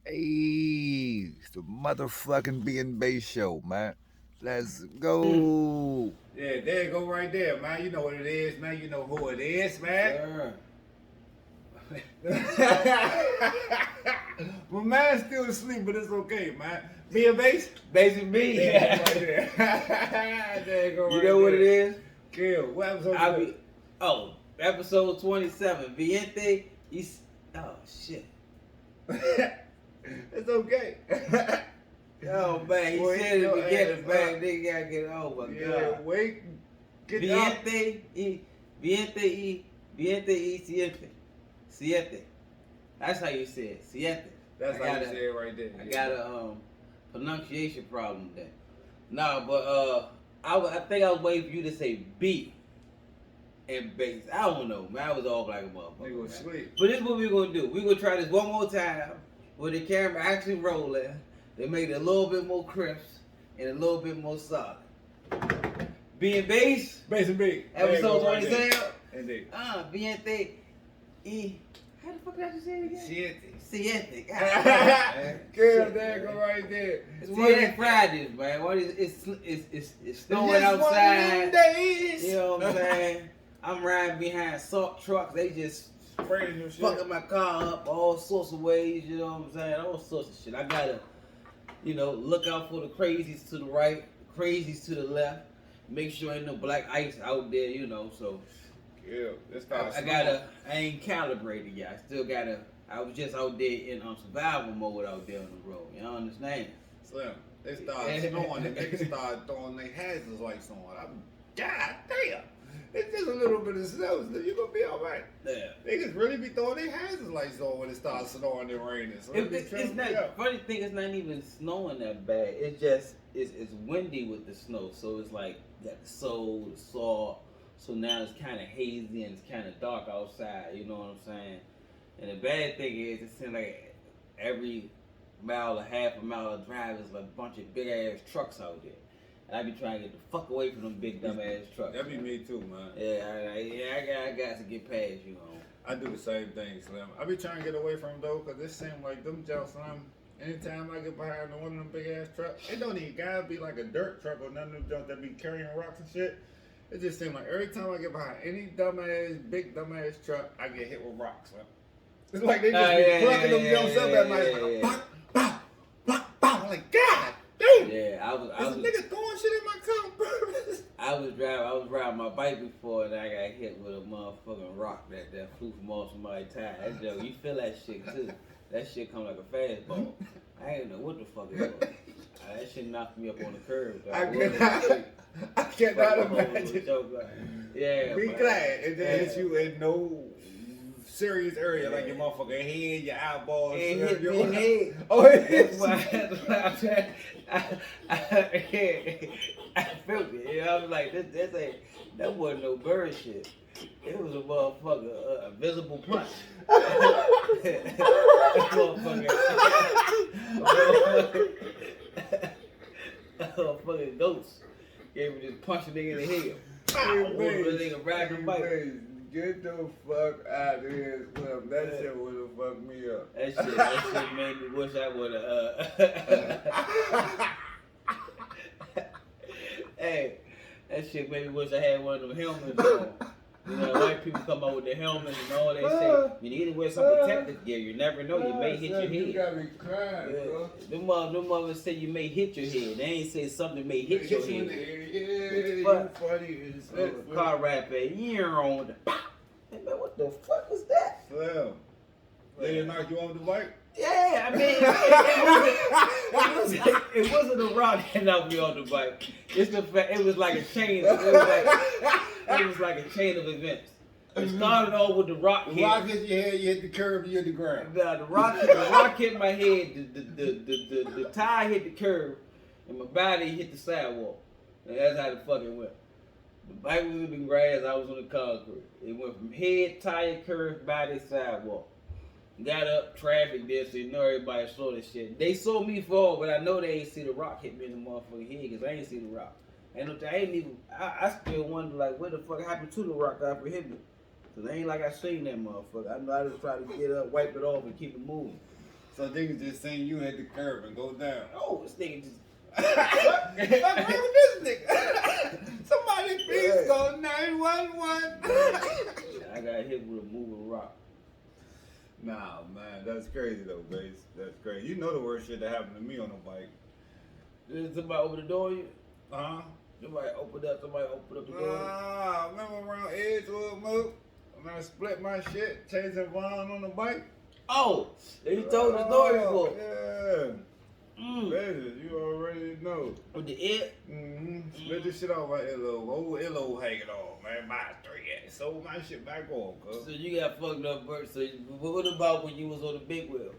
Hey, it's the motherfucking B&Base show, man. Let's go. Yeah, there you go right there, man. You know what it is, man. You know who it is, man. My man's still asleep, but it's okay, man. Be a base? Basic me. There you go right there. There you go right You know what it there. is? Kill. What episode I'll is be. Oh, episode 27. Viente. Oh shit. it? It's okay. Oh man, he Wait, said it no, beginning, man. uh, Nigga gotta get it. Oh my Yeah, god. wait. Get up. Viente y siete. That's how you say it. Siete. That's how you say it right there. I got a pronunciation problem there. Nah, but I think I was waiting for you to say B and base. I don't know, man. I was off like a motherfucker. Nigga was Man. asleep. But this is what we're gonna do. We're gonna try this one more time with the camera actually rolling. They made it a little bit more crisp and a little bit more solid. B and base, Base and B. episode 27. Indeed. Viente y. How the fuck did I just say it again? Siete. Girl, there you go right there. It's one of these Fridays, man. It's snowing just one of outside. them days. You know what I'm saying? I'm riding behind salt trucks. They just Spraying your shit. fucking my car up all sorts of ways. You know what I'm saying? All sorts of shit. I gotta, look out for the crazies to the right, crazies to the left. Make sure ain't no black ice out there. So Yeah, this I ain't calibrated yet. I still gotta. I was just out there in survival mode out there on the road. You understand? Slim. They started snowing and niggas started throwing their hazard lights on. God damn. It's just a little bit of snow, so you gonna be alright. Yeah. Niggas really be throwing their hazard lights on when it starts snowing and raining. So It's not funny thing. It's not even snowing that bad. It's just it's windy with the snow, so it's like got the soul, the salt. So now it's kind of hazy and it's kind of dark outside. You know what I'm saying? And the bad thing is, it seems like every mile or half a mile of drive is like a bunch of big ass trucks out there. And I be trying to get the fuck away from them big dumb ass trucks. That be me too, man. Yeah, I got to get past you. I do the same thing, Slim. I be trying to get away from them though, cause it seems like them jumps, Slim. Anytime I get behind one of them big ass trucks, it don't even gotta be like a dirt truck or none of them jumps that be carrying rocks and shit. It just seems like every time I get behind any big dumbass truck, I get hit with rocks, man. It's like they just be plucking them jumps up at my like, bop, bop, bop, bop. I'm like, God damn! Yeah, I was nigga throwing shit in my car on purpose. I was riding my bike before and I got hit with a motherfucking rock that flew from off somebody's tire. That joke, you feel that shit too. That shit come like a fastball. I didn't know what the fuck it was. That shit knocked me up on the curb. I cannot imagine. Yeah, Be man. glad it didn't hit you in no serious area like your motherfucking head, your eyeballs. It hit me head. Oh, it hit That's why I felt it. You know, I was like, that wasn't no bird shit. It was a motherfucker, a visible punch. Motherfucking ghost gave me this punch a nigga in the head. Nigga riding the bike. Get the fuck out of here, Slim. That shit would have fucked me up. That shit made me wish I would have. Hey, that shit made me wish I had one of them helmets on. You know, white people come out with their helmets and all they say, you need to wear some protective gear. You never know, you may hit your head. You got me crying, bro. Them mothers say you may hit your head. They ain't say something may hit your head. Yeah, you funny as shit. Car rap a year on the pop. Hey man, what the fuck was that? Slim, they didn't knock you off the bike? Yeah, I mean, it wasn't a rock that knocked me off the bike. It's the fact it was like a chain. It was like a chain of events. It started off with the rock hit. The rock hit your head, you hit the curb, you hit the ground. The rock hit my head. The tire hit the curb, and my body hit the sidewalk. And that's how the fuck it went. The bike was in the grass. I was on the concrete. It went from head, tire, curve, body, sidewalk. Got up, traffic there, so you know everybody saw this shit. They saw me fall, but I know they ain't see the rock hit me in the motherfucking head, because I ain't see the rock. I still wonder, like, what the fuck happened to the rock after it hit me? Because it ain't like I seen that motherfucker. I know I just try to get up, wipe it off, and keep it moving. So niggas just saying you hit the curb and go down. Oh, this nigga just. What's wrong with this nigga? Somebody please call 911. I got hit with a moving rock. Nah, man, that's crazy though, Bass. That's crazy. You know the worst shit that happened to me on a bike. Did somebody open the door? Huh? Somebody opened up the door. Nah, remember around Edgewood, Moot? When I split my shit, chasing Vaughn on the bike? Oh, you told the story before. Yeah. Baby, you already know. With the ear? Split the shit off my earlobe. Whole earlobe hanging off, man. My 3X. Sold my shit back on, cuz. So you got fucked up, Bert. So what about when you was on the big wheel?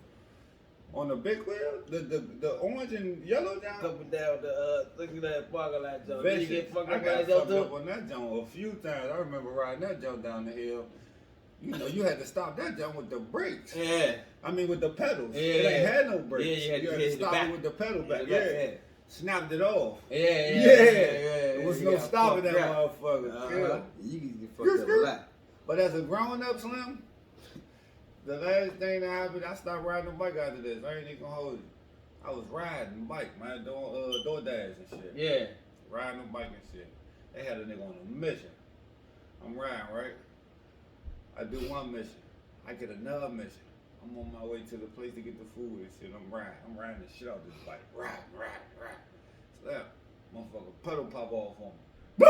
On the big wheel? The orange and yellow down? Coming down the, look at that parking lot jump. Did you Vicious. get fucked I up by got that fucked up too? on that jump a few times. I remember riding that jump down the hill. You know, you had to stop that jump with the brakes. Yeah. I mean, with the pedals. Yeah. It ain't had no brakes. Yeah, you had to hit the stop back. it with the pedal back. Yeah, Yeah. yeah. Snapped it off. Yeah. There was no You got stopping that fucked up. motherfucker. Yeah. You can get fucked up a lot. But as a grown up, Slim, the last thing that happened, I stopped riding the bike after this. I ain't even gonna hold you. I was riding the bike, man, doing DoorDash and shit. Yeah. Riding the bike and shit. They had a nigga on a mission. I'm riding, right? I do one mission. I get another mission. I'm on my way to the place to get the food and shit. I'm riding the shit out this bike. Riding. Slap. Motherfucker, pedal pop off on me.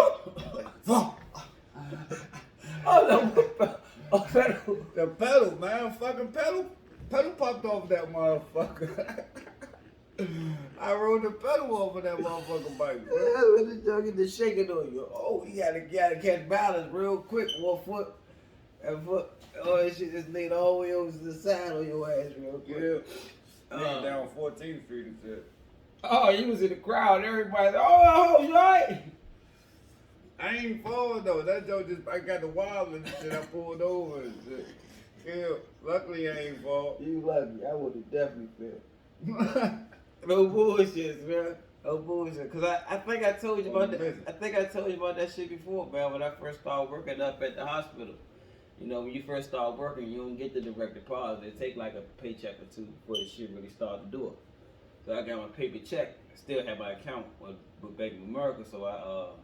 Oh no! Oh, pedal. The pedal, man, fucking pedal popped off that motherfucker. I rode the pedal off of that motherfucking bike, bro. Yeah, when the get the shaking on you. Oh, you gotta catch balance real quick. 1 foot and foot. Oh, that shit just laid all the way over to the side on your ass real quick. Yeah. Down 14th Street and shit. Oh, you was in the crowd. Everybody, oh, you alright? I ain't falling though. That joke just, I got the wobble and shit. I pulled over and shit. Yeah, luckily I ain't fall. You lucky. I would have definitely failed. No bullshit, man. No bullshit. Cause I think I told you about that. I think I told you about that shit before, man. When I first started working up at the hospital. You know, when you first start working, you don't get the direct deposit. It take like a paycheck or two before the shit really start to do it. So I got my paper check. I still have my account with Bank of America, so I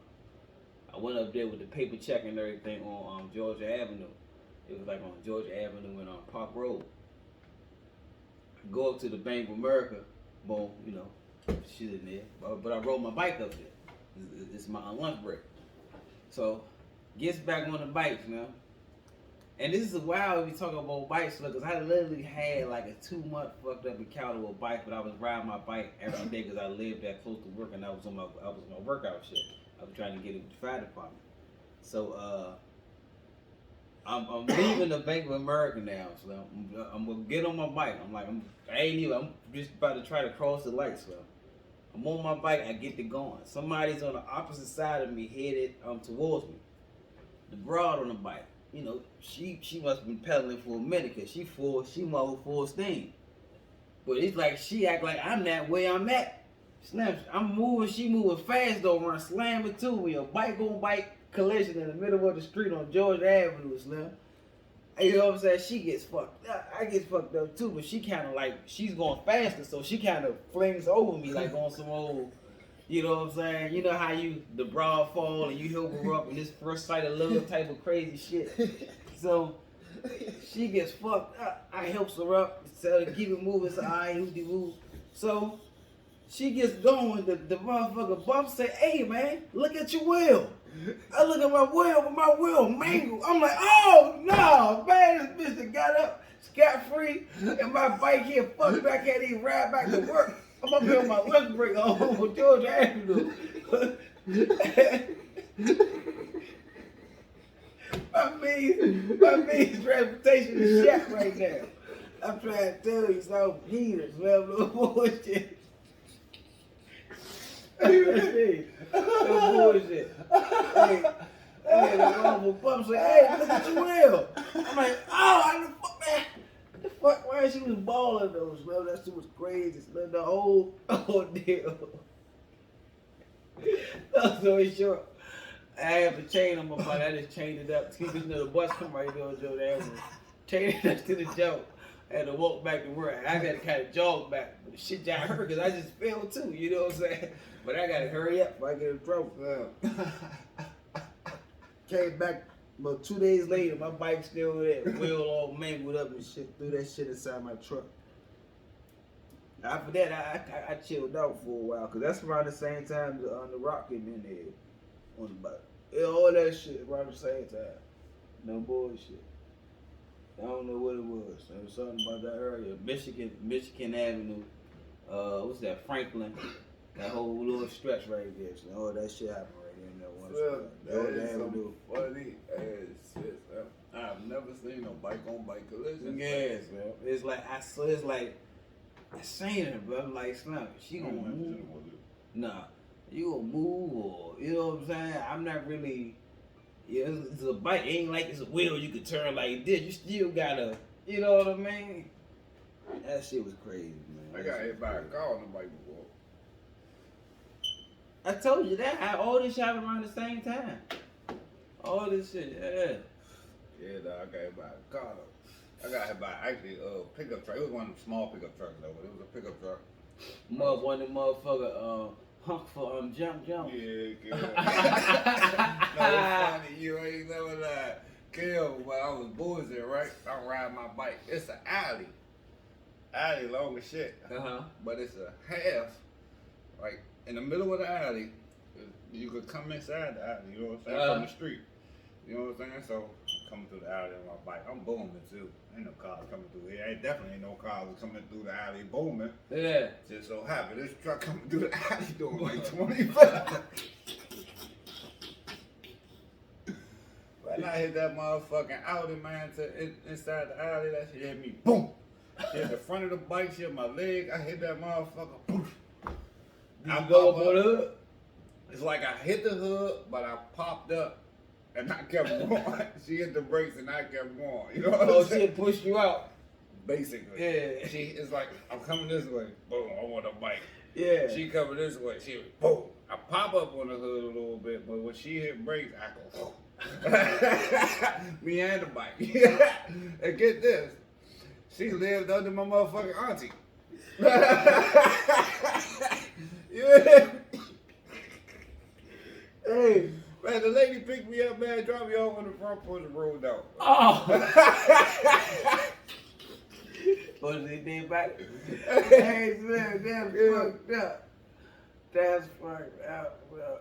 went up there with the paper check and everything on Georgia Avenue. It was like on Georgia Avenue and on Park Road. I go up to the Bank of America, boom, you know, shit in there. But I rode my bike up there. It's my lunch break. So, gets back on the bikes, man. And this is wild we talking about bikes, because I literally had like a 2-month fucked up encounter with a bike, but I was riding my bike every day because I lived that close to work and I was on my workout shit. I was trying to get it with the fire department. So I'm leaving the Bank of America now, so I'm gonna get on my bike. I'm just about to try to cross the lights, so I'm on my bike. I get to going. Somebody's on the opposite side of me, headed towards me. The broad on the bike. You know, she must have been pedaling for a minute because she mother full steam. But it's like she act like I'm that way I'm at. Snaps, I'm moving, she moving fast though, run slamming too. We a bike on bike collision in the middle of the street on Georgia Avenue, Slim. You know what I'm saying? She gets fucked up. I get fucked up too, but she kind of like, she's going faster, so she kind of flings over me like on some old, you know what I'm saying? You know how the broad fall and you help her up and this first sight of love type of crazy shit. So she gets fucked up. I helps her up, so to keep it moving, so I ain't move. So she gets going, the motherfucker bump say, hey man, look at your wheel. I look at my wheel, but my wheel mangled. I'm like, oh no, man, this bitch that got up scot-free and my bike here fucked back, can't even ride back to work. I'm up here on my lunch break on Georgia Avenue. my means transportation is shot right now. I'm trying to tell you, so Peters, man, no bullshit. No bullshit. Hey, the motherfucker bump say, hey, look at your wheel. I'm like, oh, I the fuck, man. The fuck, man, she was balling those, man. That shit was crazy. Man, the whole deal. So it's short. I have a chain on my bike. I just chained it up. You know, the bus come right there on Joe Avenue. Chained it up to the jump. I had to walk back to work. I had to kind of jog back. But the shit y'all heard because I just fell too, you know what I'm saying? But I gotta hurry up before I get in trouble. Came back about 2 days later, my bike's still there. Wheel all mangled up and shit. Threw that shit inside my truck. After that, I chilled out for a while because that's around the same time the Rock came in there on the bike. Yeah, all that shit around the same time. No bullshit. I don't know what it was. There was something about that area. Michigan Avenue. What's that? Franklin. That whole little stretch right there. So all that shit happened right there in that one spot. That is some funny ass shit, man. I've never seen no bike on bike collision. Yes, man. It's like I seen her, bro. I'm like, Slim, she gonna move. Nah, you gonna move or you know what I'm saying? I'm not really. Yeah, it's a bike. It ain't like it's a wheel you can turn like this. You still gotta, you know what I mean? That shit was crazy, man. I got hit by a car on the bike before. I told you that. All this shit happened around the same time. All this shit, yeah. Yeah, dog, I got hit by a car though. I got hit by actually a pickup truck. It was one of them small pickup trucks though, but it was a pickup truck. One of them motherfucker hunk for jump. Yeah, girl. No, it's funny. You ain't never lied. Kill, when I was bullshit, right? I'm riding my bike. It's an alley. Alley long as shit. But it's a half, like in the middle of the alley. You could come inside the alley, you know what I'm saying? From the street. You know what I'm saying? So coming through the alley on my bike. I'm booming too. Ain't no cars coming through here. Definitely ain't no cars coming through the alley booming. Yeah. Just so happened this truck coming through the alley doing like 25. When I hit that motherfucking Audi, man, inside the alley, that shit hit me. Boom. She hit the front of the bike, she hit my leg. I hit that motherfucker. Boom. Did you go up on the hood? It's like I hit the hood, but I popped up. And I kept going. She hit the brakes and I kept going. You know what I'm saying? She pushed you out. Basically. Yeah. It's like, I'm coming this way. Boom, I want a bike. Yeah. She coming this way. She boom. I pop up on the hood a little bit, but when she hit brakes, I go, me and the bike. And get this. She lived under my motherfucking auntie. Yeah. Hey. Man, the lady picked me up, man, dropped me off on the front porch and rolled out. Oh. What did they do back? Hey, man, that's fucked up. That's fucked up, bro.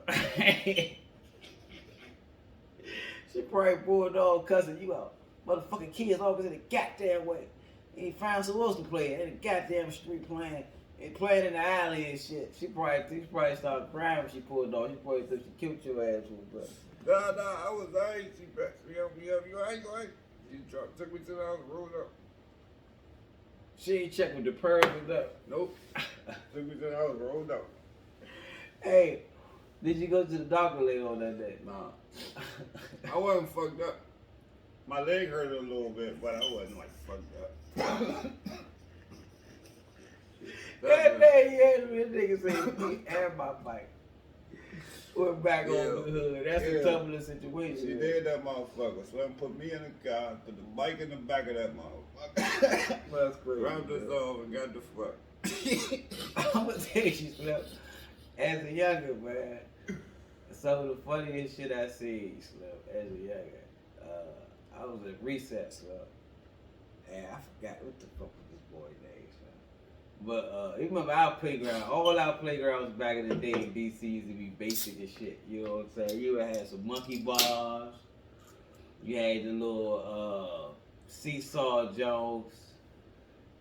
She probably bulldog cussing you out. Motherfucking kids always in the goddamn way. He found someone else to play in the goddamn street playing in the alley and shit. She probably started crying when she pulled off. She probably thought she killed your ass with it, bro. Nah, I was alright. She backed me up. You alright? She took me to the house and rolled up. She ain't checked with the purse was up. Nope. Took me to the house and rolled up. Hey, did you go to the doctor later on that day? Nah. I wasn't fucked up. My leg hurt a little bit, but I wasn't like fucked up. That day, yeah, this nigga said me and my bike. We're back on the hood. That's a tough little situation. She did that motherfucker. Slim put me in the car, put the bike in the back of that motherfucker. That's crazy. Dropped us off and got the fuck. I'm gonna tell you, Slim, as a younger man, some of the funniest shit I seen, Slim, as a younger. I was at recess, Slim, and I forgot what the fuck was this boy's name, Slim. But you remember our playground, all our playgrounds back in the day in DC used to be basic as shit. You know what I'm saying? You had some monkey bars. You had the little seesaw jokes.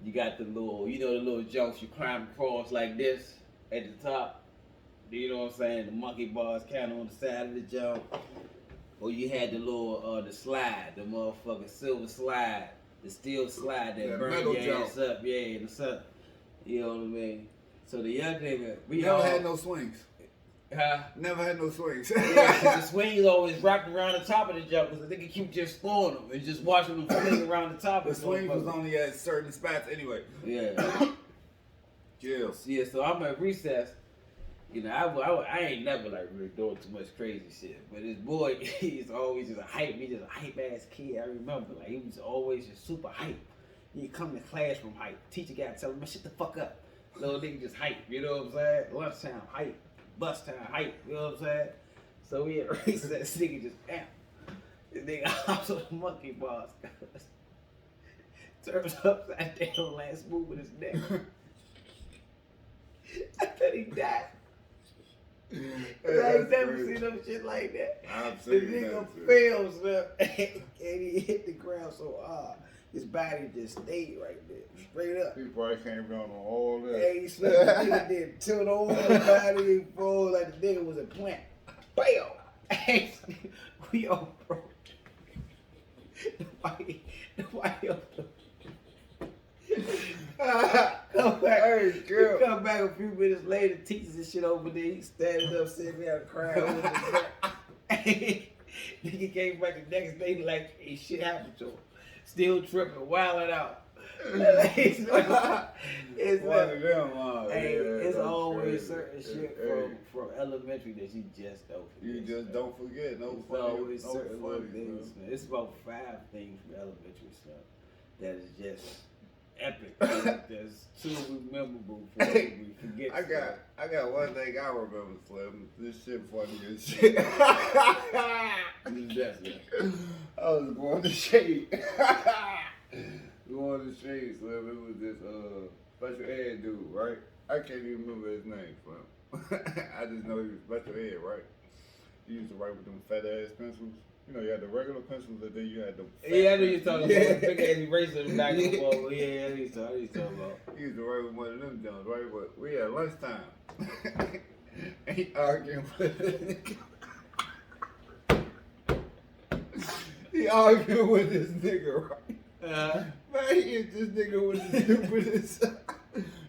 You got the little jokes you climb across like this at the top. You know what I'm saying? The monkey bars kind of on the side of the jump. Or you had the little, the slide, the motherfucking silver slide, the steel slide that burned your ass up, in the sun. You know what I mean? So the young nigga, we never had no swings. Huh? Never had no swings. Yeah, 'cause the swings always wrapped around the top of the jump because the nigga keep just throwing them and just watching them swing around the top. The swing was only at certain spots anyway. Yeah. Chill. Yeah, so I'm at recess. You know, I ain't never like really doing too much crazy shit. But this boy, he's always just a hype ass kid. I remember, like he was always just super hype. You come to classroom hype. Teacher gotta tell him, man, shut the fuck up. Little nigga just hype, you know what I'm saying? Lunchtime hype, bus time hype, you know what I'm saying? So we at recess, this nigga just amp. This nigga hops on the monkey bars. Turns upside down, last move with his neck. I thought he died. I ain't never seen no shit like that. I've The seen nigga that fell, son, and he hit the ground so hard. His body just stayed right there, straight up. He probably came down on all that. Hey, he slept, the nigga did tilt over the body, he fall like the nigga was a plant. Bam! Hey, we all broke. Nobody else. Come back. Hey, girl. He come back a few minutes later, teaches this shit over there. He standing up, sitting there crying with his back. Nigga came back the next day like ain't shit happened to him. Still tripping, wilding out. It's One of them, hey, yeah, it's that's always crazy. certain shit Hey, from elementary that you just don't forget. you just don't forget. No It's funny, always no certain little funny, things, bro. man. It's about 5 things from elementary stuff that is just epic. That's too memorable for we forget. I got one thing I remember, Slim. This shit funny as shit. I was going to shade. Going to shade, Slim. It was this special ed dude, right? I can't even remember his name, Slim. I just know he was special ed, right? He used to write with them fat ass pencils. You know, you had the regular pencils, and then you had the fat Yeah, I know you're talking pencils. about big ass eraser in the back of the ball. Yeah, I know you're talking about. He used to write with one of them Jones, right? But we had lunchtime. And he arguing with this nigga. He arguing with this nigga, right? Man, he hit this nigga with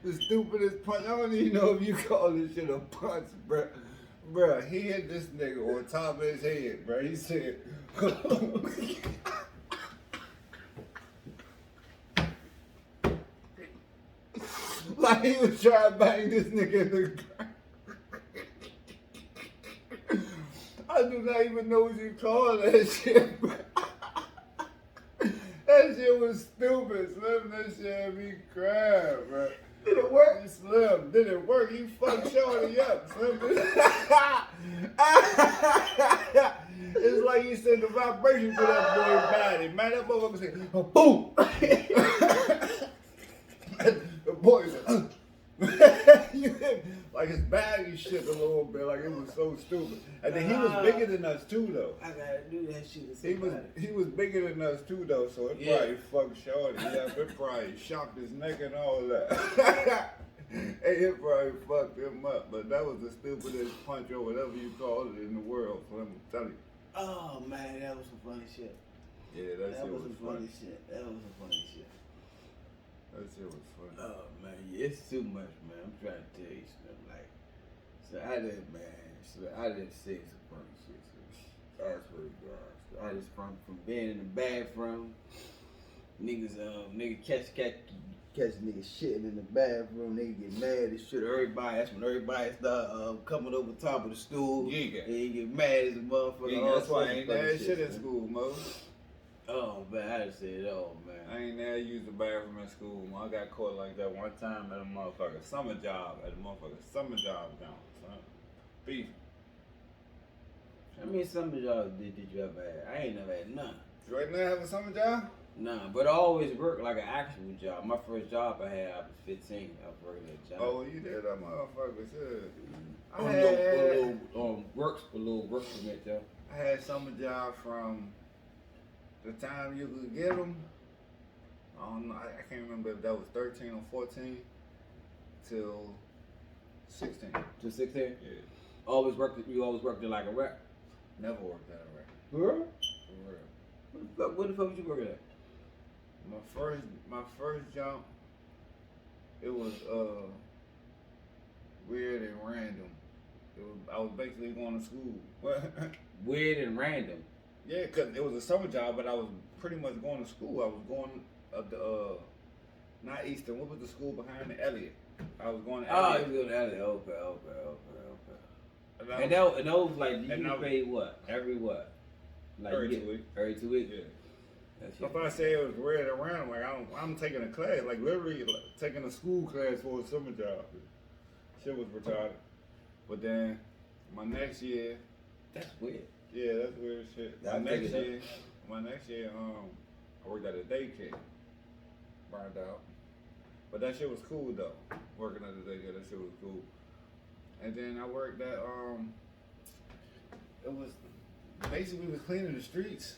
the stupidest punch. I don't even know if you call this shit a punch, bruh. Bruh, he hit this nigga on top of his head, bruh. He said, like he was trying to bang this nigga in the ground. I do not even know what you call that shit, bruh. That shit was stupid, Slim. That shit had me crying, bro. Did it work? Slim, did it work? You fucked Shorty up, Slim. It's like you sent the vibration to that boy's body. Man, that motherfucker said, oh, boom! The boy said, like his body shook a little bit, like it was so stupid. And then he was bigger than us too, though. I gotta do that shit. He was bigger than us too, though, so it probably fucked Shorty. Yeah, it probably shocked his neck and all that. Hey, it probably fucked him up, but that was the stupidest punch or whatever you call it in the world. So I'm telling you. Oh man, that was some funny shit. Yeah, that shit was was some funny funny. shit. That was some funny shit. That shit was funny. Oh man, yeah, it's too much, man. I'm trying to tell you something. Like, so I didn't say some funny shit. So that's what it was. So I just from being in the bathroom, nigga catch nigga shitting in the bathroom. Nigga get mad and shit. Everybody, that's when everybody start coming over top of the stool. Yeah. And you get mad as a motherfucker. Yeah, all that's why I sorts ain't of funny that shit in man. school, Mo. Oh man, I just said it all, man. I ain't never used the bathroom in school. I got caught like that one time at a motherfucker summer job. Son. Beef. How many summer jobs did you ever have? I ain't never had none. You right now have a summer job? Nah, but I always worked like an actual job. My first job I had, I was 15. I was working at a job. Oh, you did that motherfucker shit. I A had, little work permit, yo. I had summer job from the time you could get them. I don't know. I can't remember if that was 13 or 14 till 16. To 16? Yeah. You always worked in like a rep? Never worked at a restaurant. For real? For real. What the fuck was you working at? My first jump, it was weird and random. I was basically going to school. Weird and random. Yeah, cause it was a summer job, but I was pretty much going to school. I was going up to not Eastern. What was the school behind the Elliott? I was going to Oh, Elliott. you go to Elliott. Okay. And And those like you get paid what? Every what? Like Every you get, 2 weeks. Every 2 weeks? Yeah. If I say it was red around, like I'm taking a class, like literally like, taking a school class for a summer job. Shit was retarded. But then my next year, That's weird. yeah, that's weird shit. My next year, I worked at a daycare. Burned out. But that shit was cool though. Working at the daycare, that shit was cool. And then I worked at it was basically we was cleaning the streets.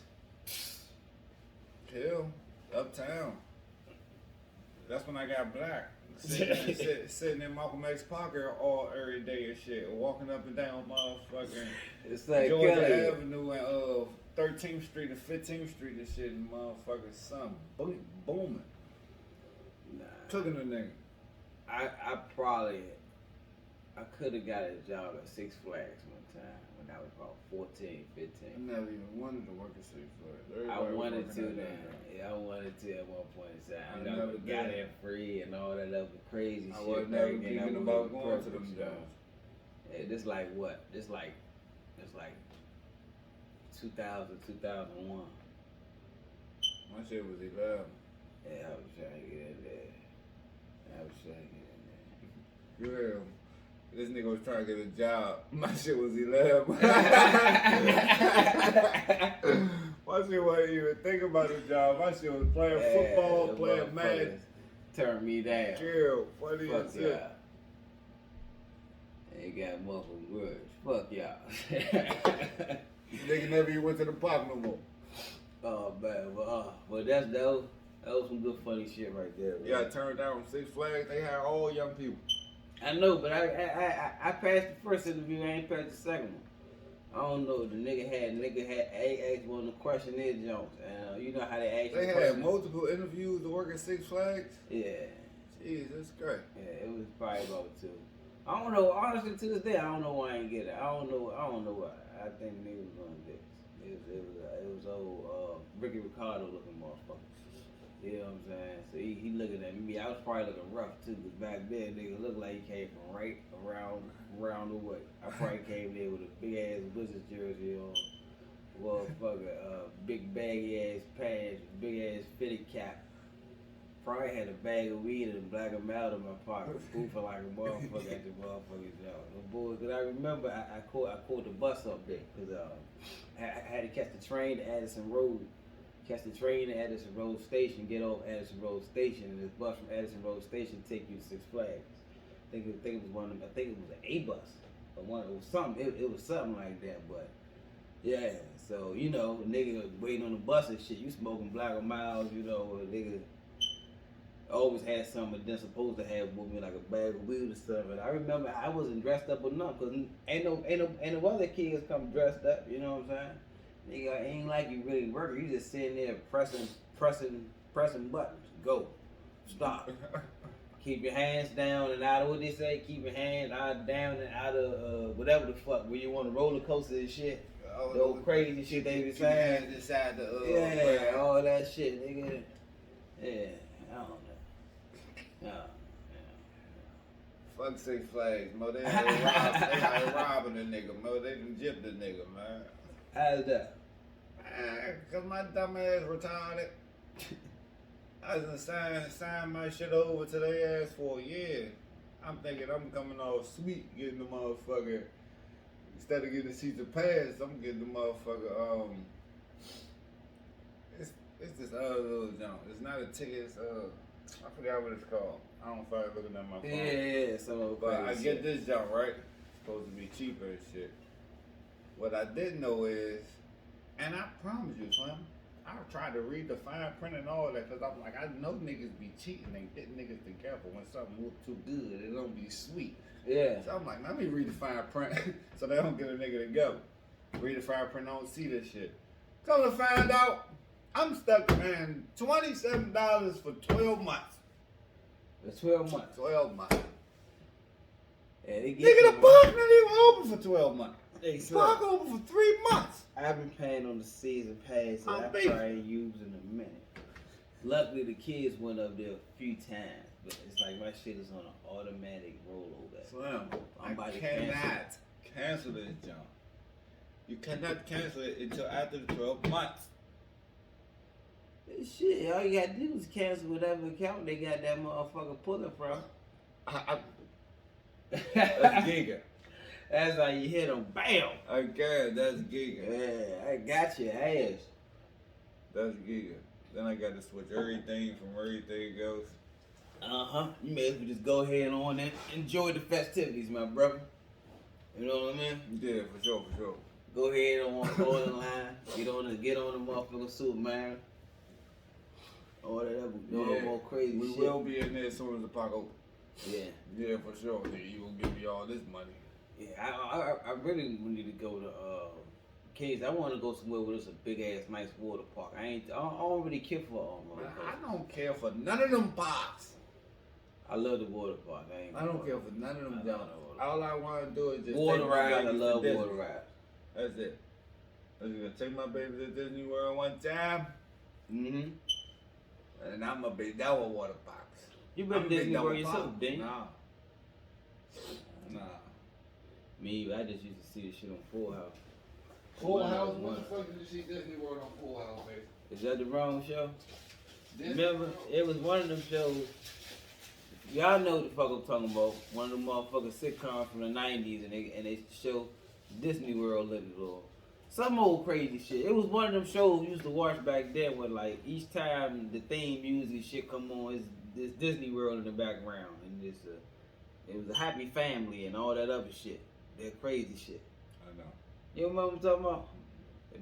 Hill, uptown. That's when I got black. Sitting in Malcolm X pocket all every day and shit. Walking up and down motherfucking It's like Georgia Kelly. Avenue and 13th Street and 15th Street and shit and motherfucking something booming. Nah. Cooking a nigga. I could have got a job at Six Flags one time when I was about 14, 15. I never even wanted to work at Six Flags. I wanted to now. then. Yeah, I wanted to at one point in time. I I never never got did. in free and all that other crazy I shit. was back never then. thinking I was about in going to them programs, jobs. Yeah, this like what? This like 2000, 2001. My shit was 11. Yeah, I was trying to get in there. You heard him. This nigga was trying to get a job. My shit was 11. My shit wasn't even thinking about a job. My shit was playing football, playing Madden. Turn me down. Chill. Funny Fuck as y'all. shit. Ain't got motherfucking words. Fuck y'all. Nigga never even went to the park no more. Oh man, but that was some good funny shit right there. Bro. Yeah, I turned down Six Flags. They had all young people. I know, but I passed the first interview. I ain't passed the second one. I don't know. The nigga had asked one of the questionnaire jokes, and you know how they ask. They you had questions? multiple interviews to work at Six Flags. Yeah, Jesus Christ. yeah, it was probably about two. I don't know. Honestly, to this day, I don't know why I ain't get it. I don't know why. I think niggas was on this. It was old Ricky Ricardo looking motherfucker. You know what I'm saying? So he looking at me. I was probably looking rough too, because back then nigga looked like he came from right around the way. I probably came there with a big ass Wizards jersey on, motherfucker, big baggy ass pants, big ass fitted cap. Probably had a bag of weed and a black amount in my pocket, spoofing like a motherfucker at the motherfucking job. Boy, cause I remember I caught the bus up there, cause I had to catch the train to Addison Road. Catch the train to Addison Road Station, get off Addison Road Station, and this bus from Addison Road Station take you to Six Flags. I think it was one of them. I think it was an A bus, or one. It was something. It was something like that. But yeah, so you know, nigga waiting on the bus and shit. You smoking Black or Miles, you know, nigga always had something. Then supposed to have with me like a bag of weed or something. I remember I wasn't dressed up enough, cause ain't no other kids come dressed up. You know what I'm saying? Nigga, it ain't like you really working. You just sitting there pressing buttons. Go. Stop. Keep your hands down and out of what they say. Keep your hands out down and out of whatever the fuck. Where you want a roller coaster and shit. The old crazy shit they be saying. Inside the Yeah, all that shit, nigga. Yeah, I don't know. No. Fuck Six Flags, mo. They ain't robbing the nigga, mo. They done gypped the nigga, man. How's that? Cause my dumb ass retarded. I was gonna sign my shit over to their ass for a year. I'm thinking I'm coming off sweet getting the motherfucker. Instead of getting the season pass, I'm getting the motherfucker. It's this other little junk. It's not a ticket. It's I forgot what it's called. I don't feel like looking at my phone. Yeah, so But I get this junk right. It's supposed to be cheaper and shit. What I didn't know is, and I promise you, son, I tried to read the fine print and all that, because I'm like, I know niggas be cheating and getting niggas together when something look too good. It don't be sweet. yeah. So I'm like, let me read the fine print so they don't get a nigga together. Read the fine print, don't see this shit. Come to find out, I'm stuck paying $27 for 12 months. It's 12 months. 12 months. Yeah, they get Nigga, the you. park not even open for 12 months. Hey, The park open for 3 months. I've been paying on the season pass that I'm I beefing. probably use in a minute. Luckily, the kids went up there a few times, but it's like my shit is on an automatic rollover. Slim, I'm about to cannot cancel this jump. You cannot cancel it until after the 12 months. Shit, all you gotta do is cancel whatever account they got that motherfucker pulling from. That's Giga. That's how you hit them. Bam! Okay, that's Giga. Yeah, I got your ass. That's Giga. Then I got to switch everything from everything else. You may as well just go ahead on and enjoy the festivities, my brother. You know what I mean? Yeah, for sure, for sure. Go ahead on the line. Get on the motherfucking Superman. All that other more crazy we shit. will be in there as soon as the park open. Yeah. Yeah, for sure. Yeah, you gonna give me all this money. Yeah, I really need to go to Kids. I want to go somewhere where there's a big ass nice water park. I don't really care for Man, I don't care for none of them parks. I love the water park. I don't care for none of them jobs. All I want to do is just water take my rides. I baby to love Disney. water rides. That's it. I'm just gonna take my baby to Disney World one time, Mm-hmm. and I'm a big down with water parks. You been to Disney World yourself, didn't you? Nah. Me, I just used to see the shit on Full House. Full House? When the fuck did you see Disney World on Full House, baby? Is that the wrong show? Disney Remember, World? it was one of them shows. Y'all know what the fuck I'm talking about. One of them motherfucking sitcoms from the 90s, and they show Disney World in it or some old crazy shit. It was one of them shows we used to watch back then where like each time the theme music shit come on, it's Disney World in the background, and it was a happy family and all that other shit. That crazy shit. I know. You remember what I'm talking about?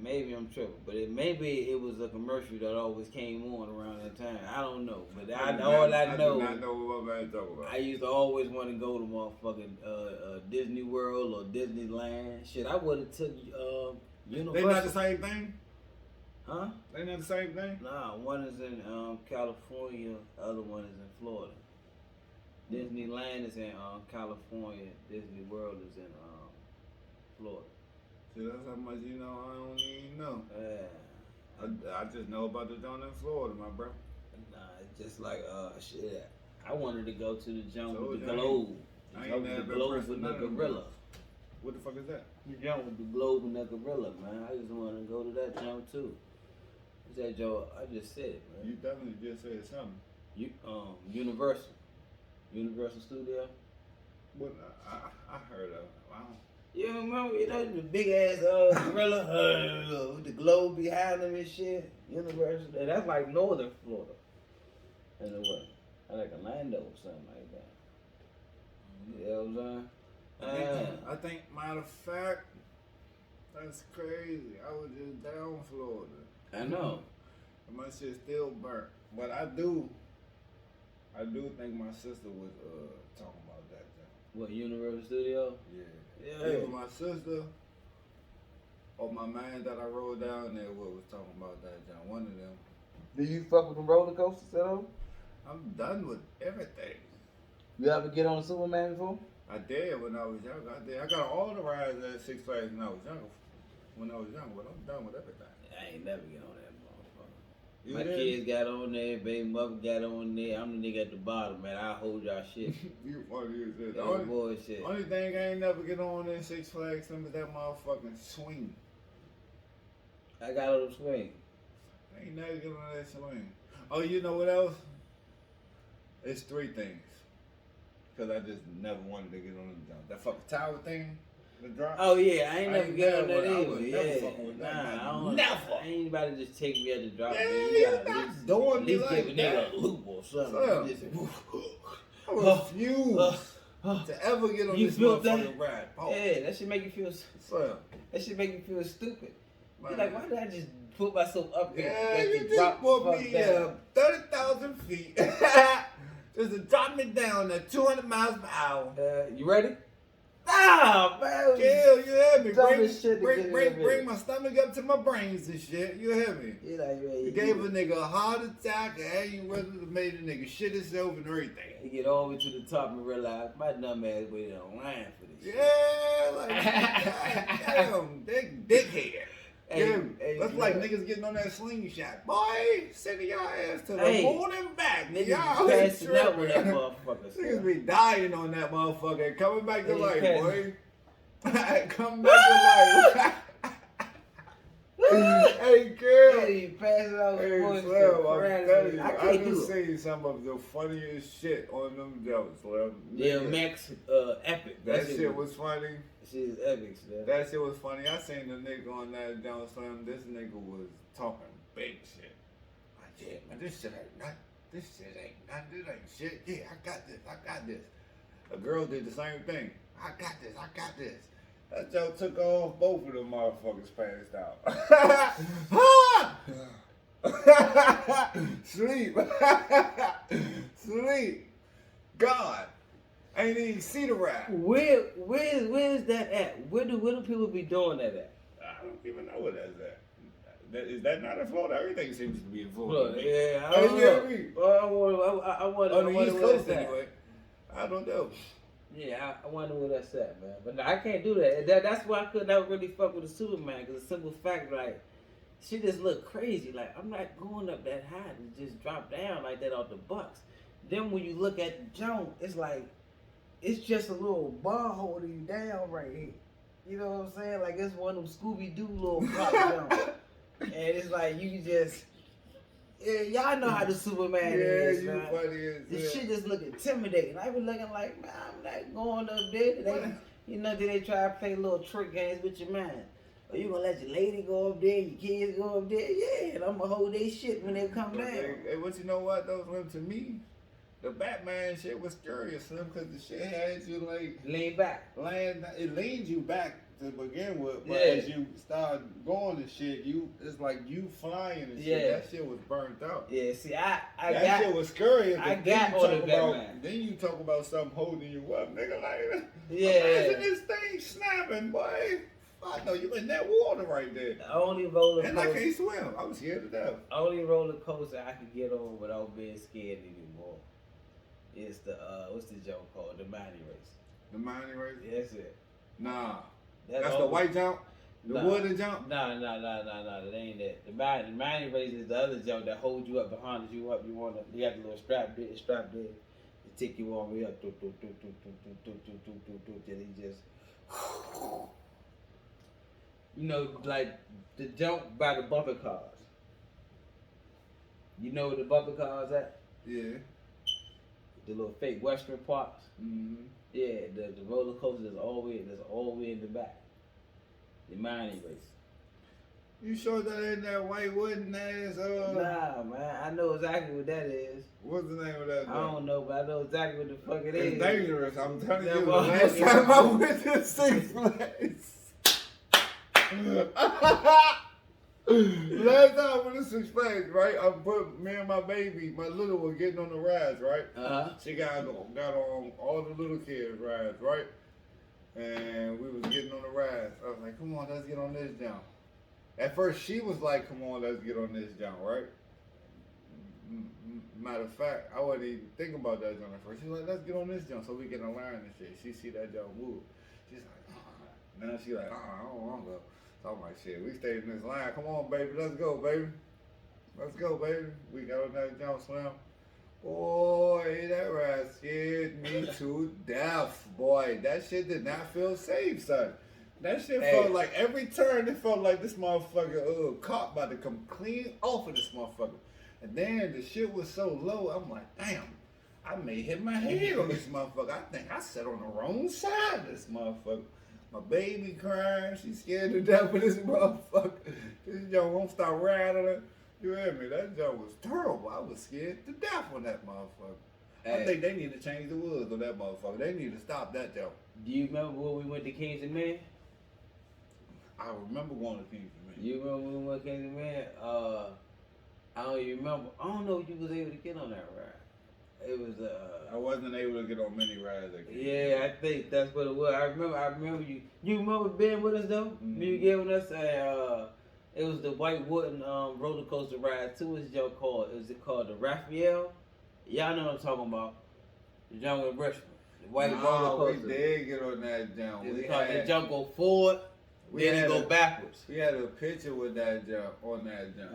Maybe I'm tripping, but maybe it was a commercial that always came on around that time. I don't know, but I do know not know what my man talking about. I used to always want to go to motherfucking Disney World or Disneyland. Shit, I would have took Universal. They not the same thing? Huh? They not the same thing? Nah, one is in California, the other one is in Florida. Disneyland is in California. Disney World is in Florida. See, that's how much you know. I don't even know. Yeah. I just know about the joint in Florida, my bro. Nah, it's just like shit. I wanted to go to the jump So with the I ain't- globe. I The ain't jump never with the been globe pressed with for the none of them. gorilla. What the fuck is that? The jump with the globe and the gorilla, man. I just wanted to go to that jump too. What's that, Joe? I just said it, man. You definitely just said something. Universal Studio. What I heard of. Wow. You remember, the big ass gorilla with the globe behind him and shit. Universal. That's like northern Florida. And what? I like Orlando or something like that. You know what I'm saying? I think, matter of fact, that's crazy. I was just down Florida. I know. And my shit still burnt. But I do think my sister was talking about that. What, Universal Studio? Yeah. Either my sister or my man that I rode down there with was talking about that, John. One of them. Do you fuck with the roller coasters at all? I'm done with everything. You ever get on a Superman before? I did when I was young. I got all the rides at Six Flags when I was young. But I'm done with everything. I ain't never get on that motherfucker. You My did? kids got on there, baby mother got on there. I'm the nigga at the bottom, man. I hold y'all shit. You funny as shit. That bullshit. Only thing I ain't never get on in Six Flags is that motherfucking swing. I got on the swing. I ain't never get on that swing. Oh, you know what else? It's three things. Because I just never wanted to get on the jump. That fucking tower thing, the drop. Oh yeah, I ain't never get on that I either. would Yeah, never fuck with that. I don't. Never. Ain't anybody just take me at the drop. Yeah, man. you You gotta not at least, doing at me least like give a nigga that. a loop or something. Son. Just- I refuse to ever get on You this feel that? motherfucking ride. Oh, Yeah, that should make you feel. son. That should make you feel stupid. You're Man. like, why did I just put myself up there? Yeah, That you to just drop the put fuck me down? 30,000 feet. Just to drop me down at 200 miles per hour. You ready? Ah, man. Chill, you hear me? Dumb as shit to get in there. Bring my stomach up to my brains and shit. You hear me? You like, man, You gave a nigga a heart attack, and aneurysm made a nigga shit himself and everything. You get all the way to the top and realize my dumb ass waited on line for this shit. Yeah, like, goddamn, dickhead. Hey, Yeah, hey, that's you like know- niggas getting on that slingshot. Boy, sending y'all ass to the Hey, moon and back. Niggas Y'all be ain't passing out with that tripping. motherfucker. Niggas son. be dying on that motherfucker and coming back to Niggas life, passing. boy. Come back to life. Hey, girl. Yeah, you pass it out. Hey, voice Slim, I'm crazy. telling you, I I can't just do it. seen some of the funniest shit on them jokes, Slim. Yeah, Nigga, Max, epic. that shit was funny. Shit is epic, Slim. That shit was funny. I seen the nigga on that John Slim. This nigga was talking big shit. Like, yeah, man, this shit ain't nothing. This shit ain't nothing. This ain't shit. Yeah, I got this. I got this. A girl did the same thing. I got this. I got this. That joke took off. Both of them motherfuckers passed out. Sleep. Sleep. God. Ain't even see the rap. Where's that at? Where do people be doing that at? I don't even know where that's at. Is that not in Florida? Everything seems to be in Florida. Look, yeah, I Oh, don't you know. hear me? I wonder. On the East Coast, at. anyway. I don't know. Yeah, I wonder where that's at, man. But no, I can't do that. That's why I could never really fuck with the Superman. Because the simple fact, like, she just look crazy. Like, I'm not going up that high to just drop down like that off the Bucks. Then when you look at Joan, it's like, it's just a little bar holding you down right here. You know what I'm saying? Like, it's one of them Scooby-Doo little pop jumps. And it's like, you can just... Yeah, y'all know how the Superman is, you man. funny as This hell. shit just look intimidating. I be looking like, man, I'm not going up there. Then they try to play little trick games with your mind. Or you gonna let your lady go up there, your kids go up there? Yeah, and I'm gonna hold their shit when they come down. Hey, what you know what though, Slim? To me, the Batman shit was scary, Slim, because the shit had you like Lean back. it leans you back to begin with, but Yeah. as you start going and shit, it's like you flying and shit. Yeah. That shit was burnt out. Yeah, see, that That shit was scary. I Then got you on talk the about- Batman. Then you talk about something holding you up, nigga. Like, Yeah. imagine this thing snapping, boy. I know you in that water right there. The only roller And I coaster, can't swim. I was scared to death. only roller coaster I could get on without being scared anymore is the what's the joke called? The Mighty Race. The mining race? That's it. Nah. That's That's all- the white jump? The Nah. wooden jump? No, that ain't that. The mighty race is the other jump that holds you up behind you up. You got the little strap there, to take you all the way up. Then he just, you know, like the jump by the bumper cars. You know where the bumper cars at? Yeah. The little fake Western parks. Mm-hmm. Yeah, the roller coaster is all the way in the back. The mighty race. You sure that ain't that white wooden ass? Nah, man, I know exactly what that is. What's the name of that? I don't know, but I know exactly what the fuck it is. It's dangerous. I'm telling Yeah, you. The well, last yeah. time I went to Six Flags. Last time I went to Six Flags, right? I put me and my baby, my little one, getting on the rides, right? She got on all the little kids' rides, right? And we was getting on the rides. I was like, come on, let's get on this jump. At first, she was like, come on, let's get on this jump, right? Matter of fact, I wasn't even thinking about that jump at first. She's like, let's get on this jump so we can align and shit. She see that jump move. She's like, now she like, I don't want to go. So I'm like, shit, we stayed in this line. Come on, baby, let's go, baby. Let's go, baby. We got on that jump, Slim. Boy, that ride scared me to death, boy. That shit did not feel safe, son. That shit felt like every turn, it felt like this motherfucker caught about to come clean off of this motherfucker. And then the shit was so low, I'm like, damn, I may hit my head on this motherfucker. I think I sat on the wrong side of this motherfucker. My baby crying, she's scared to death of this motherfucker. This joint won't stop riding her. You hear me? That joint was terrible. I was scared to death on that motherfucker. I think they need to change the woods on that motherfucker. They need to stop that joint. Do you remember when we went to Kings and Men? I remember going to Kings and Men. You remember when we went to Kings and Men? I don't even remember. I don't know if you was able to get on that ride. It was I wasn't able to get on many rides. Yeah, I think that's what it was. I remember you. You remember being with us though? Mm-hmm. You giving us it was the white wooden roller coaster ride too. Is called the Raphael? Y'all know what I'm talking about. The jump with Richmond. The white roller coaster. We did get on that jump. The jump go forward, then it go backwards. We had a picture with that jump on that jump.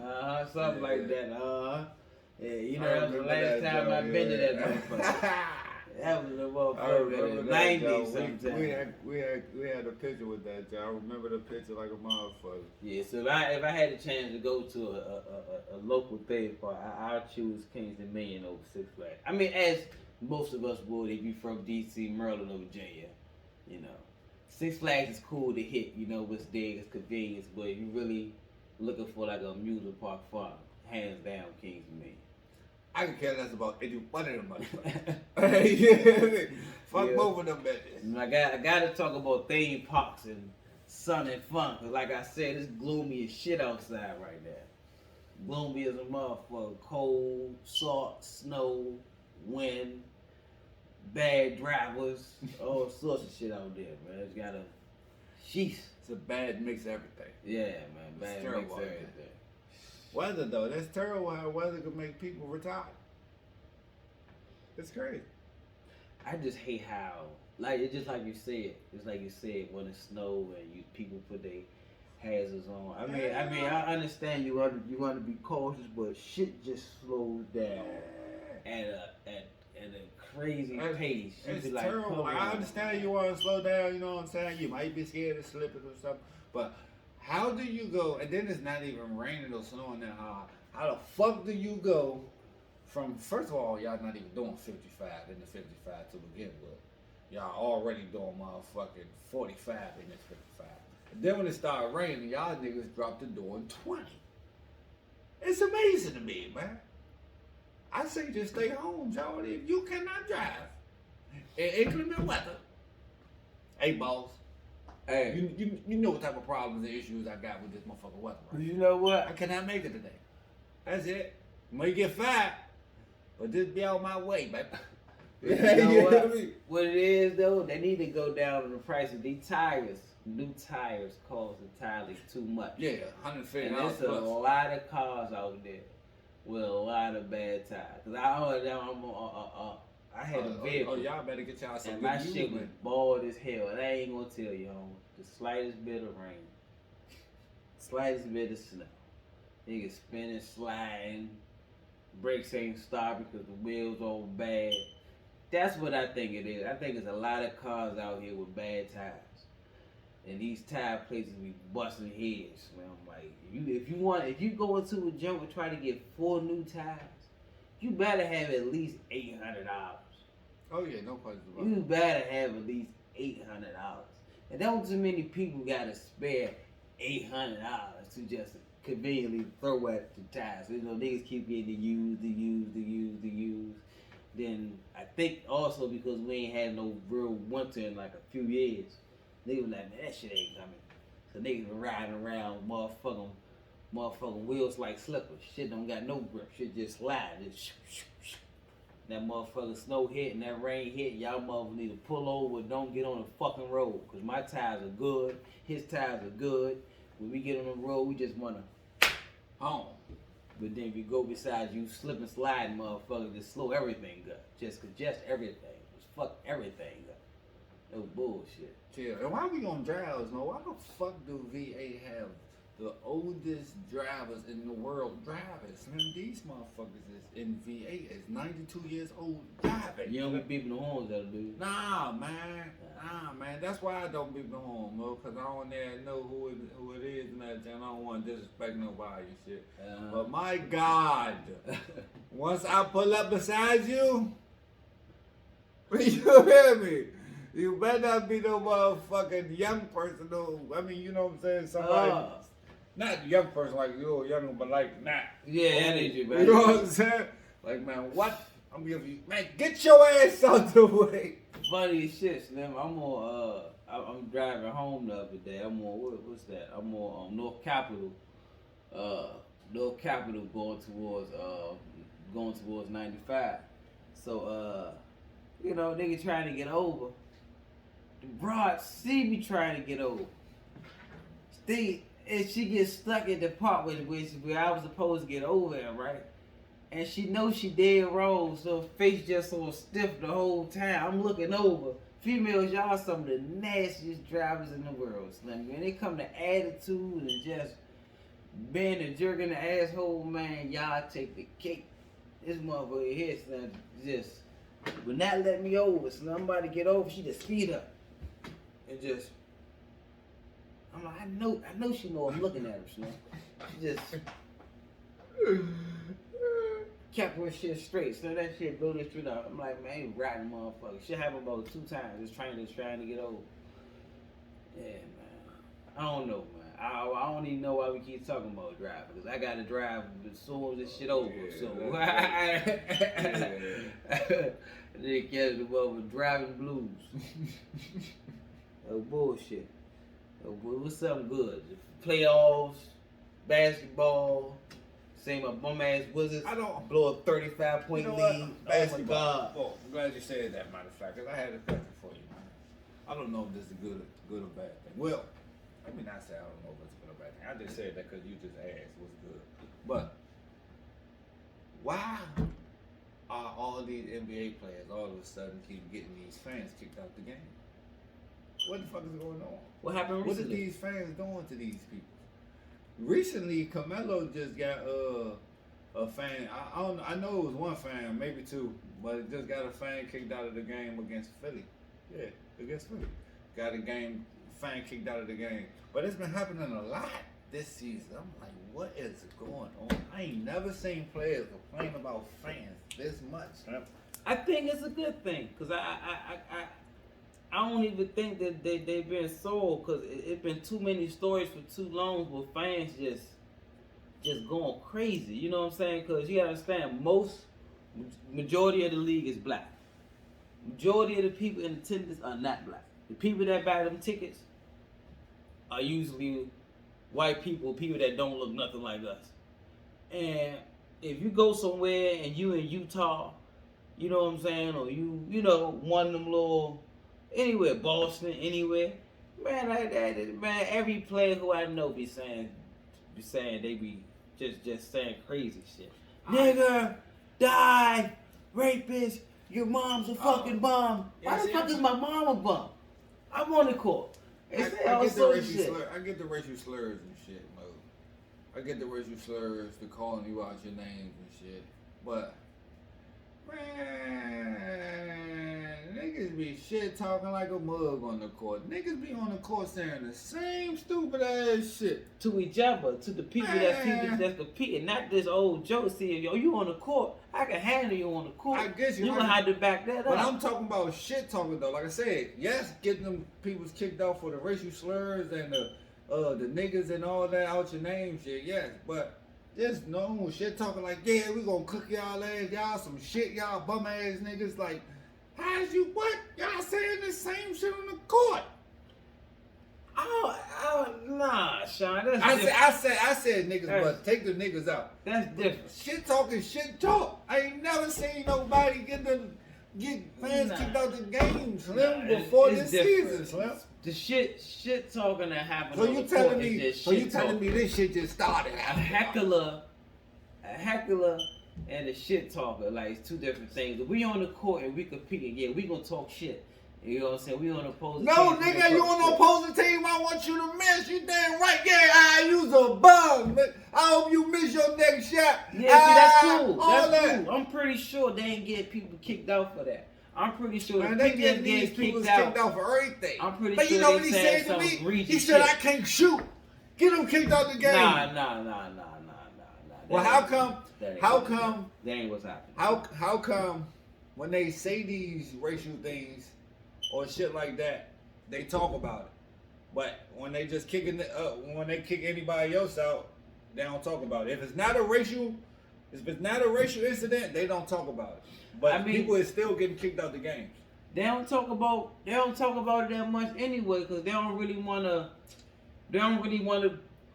Something like that. Yeah, you know that was the last time I've been to that motherfucker. That was a I motherfucker remember in the that, 90s Joe. sometime. We had a picture with that, Joe. I remember the picture like a motherfucker. Yeah, so if I had a chance to go to a local theme park, I'll choose Kings Dominion over Six Flags. I mean, as most of us would if you from DC, Maryland, or Virginia, you know. Six Flags is cool to hit, you know, what's there, it's convenience, but if you really looking for like a amusement park fun, hands down, Kings Dominion. I could care less about any one of them motherfuckers. Yeah. Fuck Yeah. both of them bitches. And I got to talk about theme parks and sun and fun, cause like I said, it's gloomy as shit outside right now. Gloomy as a motherfucker. Cold, salt, snow, wind, bad drivers, all sorts of shit out there, man. It's got a sheesh. It's a bad mix of everything. Yeah, man. Bad It's mix terrible out everything. Weather though, that's terrible how weather could make people retire. It's crazy. I just hate how, like, it's just like you said. It's like you said when it snow and you people put their hazards on. I mean, I understand you want to be cautious, but shit just slows down at a crazy pace. You It's be like, terrible. come I on. understand you want to slow down, you know what I'm saying? You might be scared of slipping or something, but how do you go, and then it's not even raining or snowing that hard, how the fuck do you go from, first of all, y'all not even doing 55 in the 55 to begin with. Y'all already doing motherfucking 45 in this 55. And then when it started raining, y'all niggas dropped the door in 20. It's amazing to me, man. I say just stay home, Jody, if you cannot drive in inclement weather. Hey, boss. Hey, You know what type of problems and issues I got with this motherfucking weather, right? you know I what? cannot make it today. That's it. May get fired, but just be out my way, baby. You know what? What it is though, they need to go down on the price of these tires. New tires cost entirely too much. Yeah, $150 And there's a plus. lot of cars out there with a lot of bad tires. Cause I had a vehicle. Oh, y'all better get y'all some and good my used, shit was man. bald as hell. And I ain't gonna tell you, homie. The slightest bit of rain, slightest bit of snow, nigga spinning, sliding, brakes ain't stopping because the wheels all bad. That's what I think it is. I think there's a lot of cars out here with bad tires. And these tire places be busting heads, man. I'm like, if you go into a jump and try to get 4 new tires, you better have at least $800. Oh, yeah, no questions about You it. better have at least $800. And don't too many people gotta spare $800 to just conveniently throw at the tires. You know, niggas keep getting the used. Then I think also because we ain't had no real winter in like a few years, niggas was like, man, that shit ain't coming. So niggas been riding around motherfucking wheels like slippers. Shit don't got no grip. Shit just slide. Just that motherfucking snow hit and that rain hit. Y'all motherfuckers need to pull over. Don't get on the fucking road. Cause my tires are good. His tires are good. When we get on the road, we just wanna home. But then if you go beside you, slip and slide, motherfucker, just slow everything up. Just congest everything. Just fuck everything up. No bullshit. Chill. And why we on drivers, man? Why the fuck do VA have the oldest drivers in the world driving? Man, these motherfuckers is in VA is 92 years old driving. You don't be beeping the horns, though, dude. Nah, man. That's why I don't beep the horn, bro. Cause I don't know who it is and that. And I don't want to disrespect nobody and shit. But my God, once I pull up beside you, you hear me? You better not be no motherfucking young person, though. I mean, you know what I'm saying? Somebody, not young person like you, young, but like not. Yeah, I need you, man. You know what I'm saying? Like, man, what? I'm giving you, man, get your ass out the way. Funny as shit, Slim. I'm driving home the other day. I'm on what's that? I'm on North Capitol. North Capitol going towards 95. So you know, nigga trying to get over. The broad see me trying to get over. And she gets stuck at the part where I was supposed to get over at, right? And she knows she dead wrong, so her face just so stiff the whole time. I'm looking over. Females, y'all some of the nastiest drivers in the world, Slim. When they come to attitude and just being a jerk in the asshole, man, y'all take the cake. This motherfucker here, Slim, just Would not let me over. So I'm about to get over. She just speed up and just. I'm like, I know she know I'm looking at her. Slim. She just kept her shit straight. So that shit blew this shit up. I'm like, man, you rotten motherfucker. Shit happened about 2 times. Just trying to get over. Yeah, man. I don't know, man. I don't even know why we keep talking about driving, because I got to drive as soon as this shit over. Yeah, So they catch the with driving blues. Oh bullshit. Oh, what's something good? Playoffs, basketball. Say my bum ass Wizards. I don't blow a 35-point lead. Oh my god. Well, I'm glad you said that, matter of fact, because I had a question for you, man. I don't know if this is a good or bad thing. Well, let me not say I don't know if it's a good or bad thing. I just said that because you just asked what's good. But why are all these NBA players all of a sudden keep getting these fans kicked out the game? What the fuck is going on? What happened What are recently? these fans doing to these people? Recently, Carmelo just got a fan. I know it was one fan, maybe 2, but it just got a fan kicked out of the game against Philly. Yeah, against Philly. Got a fan kicked out of the game. But it's been happening a lot this season. I'm like, what is going on? I ain't never seen players complain about fans this much. I think it's a good thing, because I don't even think that they've been sold, because it's been too many stories for too long with fans just going crazy. You know what I'm saying? Because you gotta understand, majority of the league is black. Majority of the people in attendance are not black. The people that buy them tickets are usually white people that don't look nothing like us. And if you go somewhere and you in Utah, you know what I'm saying, or you know, one of them little, anywhere, Boston, anywhere, man, like that, man, every player who I know be saying they be just saying crazy shit. Nigga, die, rapist, your mom's a fucking bum. Why the fuck is my mom a bum? I'm on the court. I get the racial slurs and shit, Mo. I get the racial slurs, the calling you out your names and shit. But man, niggas be shit talking like a mug on the court. Niggas be on the court saying the same stupid ass shit to each other, to the people that's competing, not this old joke. See, yo, you on the court, I can handle you on the court. I guess you gonna have to back that up. But I'm talking about shit talking though. Like I said, yes, getting them people's kicked out for the racial slurs and the niggas and all that out your name shit. Yes, but just normal shit talking like, yeah, we gonna cook y'all ass, y'all some shit, y'all bum ass niggas. Like, how's you what? Y'all saying the same shit on the court? Nah, Sean. That's I said niggas, but take the niggas out. That's different. Shit talking, shit talk. I ain't never seen nobody get fans kicked out the game, Slim, before this season, Slim. The shit talking that happened. So you telling me this shit just started? A heckler and a shit talker, like, it's two different things. If we on the court and we competing, yeah, we gonna talk shit. You know what I'm saying? We on opposing team. No, nigga, you on the opposing team. I want you to miss. You damn right. Yeah, I use a bum. I hope you miss your next shot. Yeah, see, that's cool. That's cool. I'm pretty sure they ain't get people kicked out for that. I'm pretty sure they get these people kicked out for everything. I'm pretty but sure you know what he said to me? He said, I can't shoot. Get him kicked out the game. Nah. Well, how come? That ain't what's happening. How come when they say these racial things or shit like that, they talk about it, but when they just when they kick anybody else out, they don't talk about it. If it's not a racial incident, they don't talk about it. But I mean, people is still getting kicked out the games. They don't talk about it that much anyway, because they don't really want to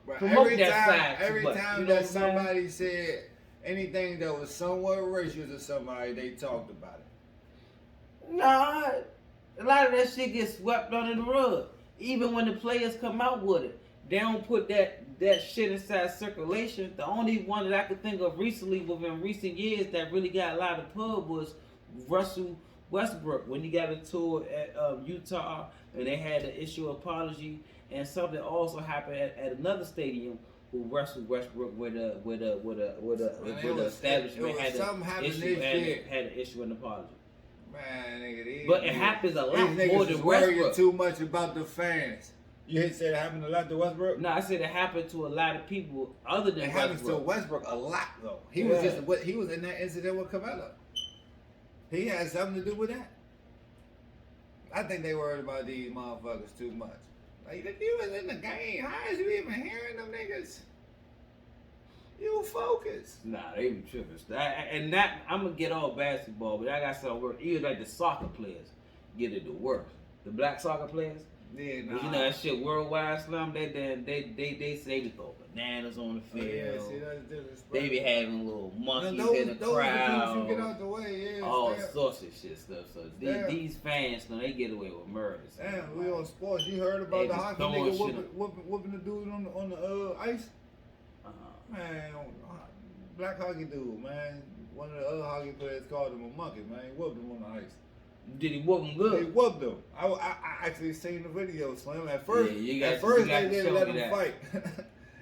promote that side. Every time that somebody said anything that was somewhat racist to somebody, they talked about it. Nah. A lot of that shit gets swept under the rug. Even when the players come out with it, they don't put that shit inside circulation. The only one that I could think of recently, within recent years, that really got a lot of pub was Russell Westbrook, when he got a tour at Utah and they had to issue an apology, and something also happened at another stadium with Russell Westbrook with the establishment had to issue an apology. Man, nigga, But it happens a lot these more niggas than is worrying Westbrook. too much about the fans. You hit said it happened a lot to Westbrook? No, I said it happened to a lot of people other than It happens to Westbrook. Westbrook a lot though. He Yeah. was just he was in that incident with Carmelo. He had something to do with that. I think they worried about these motherfuckers too much. Like if you was in the game, how is you even hearing them niggas? You focus. Nah, they be tripping. And that I'm gonna get all basketball, but I got some work. Even like the soccer players get it the worst. The black soccer players. Yeah, nah. You know that shit worldwide slum. They say they throw bananas on the field. Yeah, see that's disrespectful. They be having little monkeys Now, in the crowd. You get out the way, yeah. All Stamp. sorts of shit stuff. So these fans, they get away with murder. So Damn, we on sports. You heard about They the just hockey throwing nigga shit whooping the dude on the ice? Man, black hockey dude, man. One of the other hockey players called him a monkey, man. He whooped him on the ice. Did he whoop him He good? whooped him. I actually seen the video, Slim. At first, Yeah, you at got first to they didn't show let me him that. fight.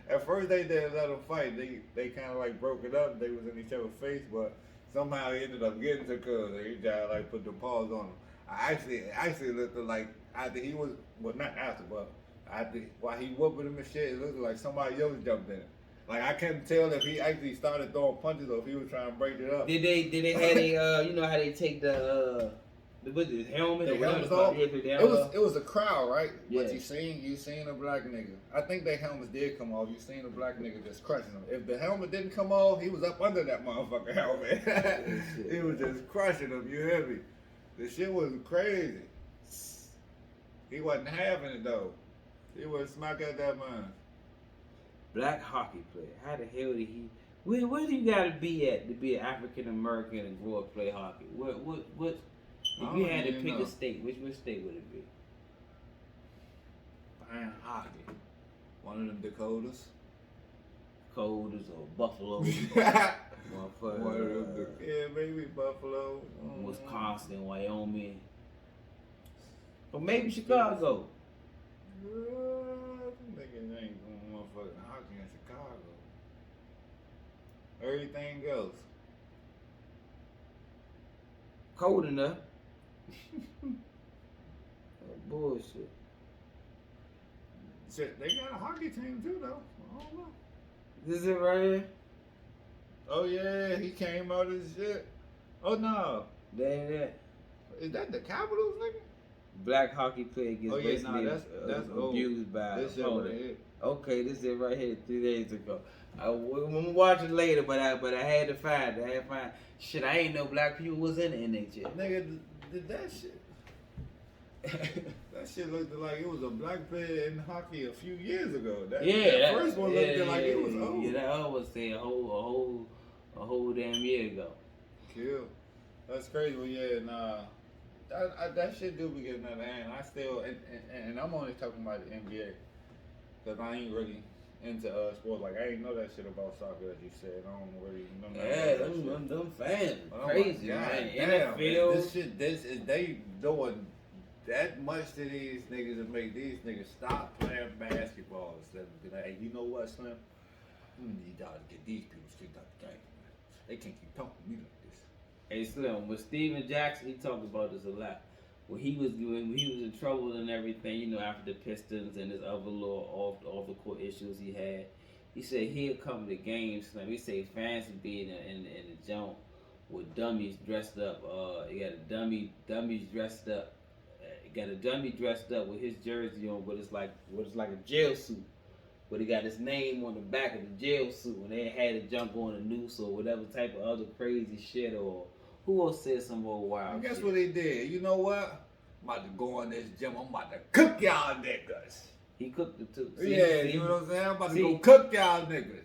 At first they didn't let him fight. They kind of like broke it up. They was in each other's face, but somehow he ended up getting to Cuz. He tried like put the paws on him. I actually looked like after he was not after, but after while he whooping him and shit, it looked like somebody else jumped in it. Like I couldn't tell if he actually started throwing punches or if he was trying to break it up. Did they have any you know how they take the helmet? The or whatever helmets it's called? off? Yeah, take the It helmet off. was a crowd, right? Yeah. But you seen a black nigga. I think their helmets did come off. You seen a black nigga just crushing him. If the helmet didn't come off, he was up under that motherfucker helmet. He was just crushing him. You hear me? The shit was crazy. He wasn't having it though. He was smack at that man. Black hockey player. How the hell did he? Where do you gotta be at to be an African American and grow up play hockey? What? If you had to pick a state, which state would it be? Playing hockey. One of them Dakotas. Dakotas or Buffalo? One Motherfucker. of them, yeah, maybe Buffalo. Wisconsin, Wyoming. Or maybe Chicago. Niggas ain't going motherfucking hockey in Chicago. Everything else. Cold enough. Bullshit. Shit, they got a hockey team too though. I don't know. This is it right here? Oh yeah, he came out as shit. Oh no. That. Is that the Capitals, nigga? Black hockey player gets Oh, yeah, basically nah, that's abused by This shit opponent. right here. Okay, this is it right here 3 days ago. I'm gonna watch it later, but I had to find it. I had to find shit. I ain't know black people was in the NHL. Nigga, did that shit. That shit looked like it was a black player in hockey a few years ago. That first one looked like it was old. Yeah, that always say a whole damn year ago. Kill. That's crazy. But yeah, nah. That shit do be getting out of hand. I still, and I'm only talking about the NBA. Because I ain't really into sports. Like, I ain't know that shit about soccer that you said. I don't really know nothing about that shit. Them fans Oh crazy, my God, man. damn, NFL. this is they doing that much to these niggas to make these niggas stop playing basketball instead of be like, hey, you know what, Slim? You gotta get these people kicked out the game. They can't keep talking to me like this. Hey Slim, with Steven Jackson, he talked about this a lot. When he was in trouble and everything, you know, after the Pistons and his other little off the court issues he had, he said he'd come to games. Slim. He said fans would be in the jump with dummies dressed up. He got a dummies dressed up. Got a dummy dressed up with his jersey on, but it's like a jail suit. But he got his name on the back of the jail suit, and they had to jump on the noose or whatever type of other crazy shit. Or who else said some more wild Guess shit? what they did? You know what? I'm about to go in this gym. I'm about to cook y'all niggas. He cooked it too. You know what I'm saying? I'm about to go cook y'all niggas.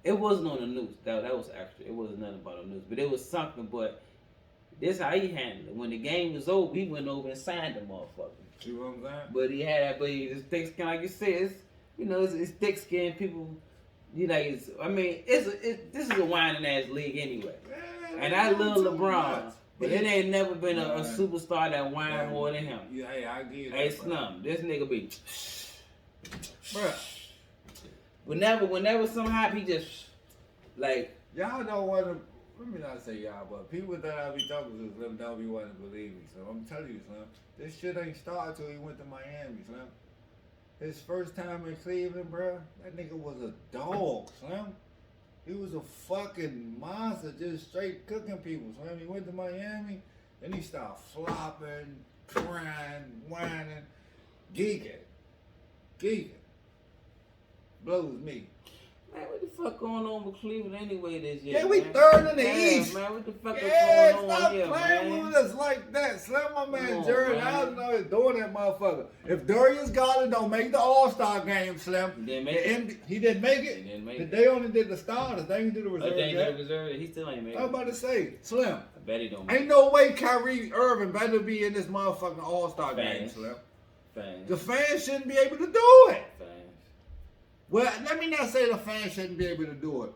It wasn't on the news. That was extra. It wasn't nothing about the news, but it was something. But this how he handled it. When the game was over, he went over and signed the motherfucker. You know what I'm saying? But he had that. But his thick skin, like you said, it's thick skin people. You know, this is a whining ass league anyway. Man, And I love too LeBron, much. but it ain't never been a Man. superstar that whine more than him. Yeah, hey, I get it. Hey, bro. Slum, this nigga be. Bruh, Whenever something happen, he just like. y'all don't want to. let me not say y'all, but people that I be talking to, Slim, don't be wanting to believe me. So I'm telling you, Slim, this shit ain't started till he went to Miami, Slim. His first time in Cleveland, bro, that nigga was a dog, Slim. He was a fucking monster, just straight cooking people, Slim. He went to Miami, then he started flopping, crying, whining, geeking. Blows me. Man, what the fuck going on with Cleveland anyway this year? Yeah, we man? third in the Yeah, East. man, what the fuck Yeah, is going on stop here, playing man? with us like that. Slim, my man Come on, Jared man. Allen is doing that motherfucker. If Darius Garland don't make the All-Star game, Slim, He didn't make it. He didn't make it. He didn't make it. They only did the starters. They didn't do the Oh, reserve they ain't yet. the reserve. He still ain't made I was it. about to say, Slim, I bet he don't make ain't no way Kyrie Irving better be in this motherfucking All-Star game, Fans. Slim. Fans. The fans shouldn't be able to do it. Fans. Well, let me not say the fans shouldn't be able to do it.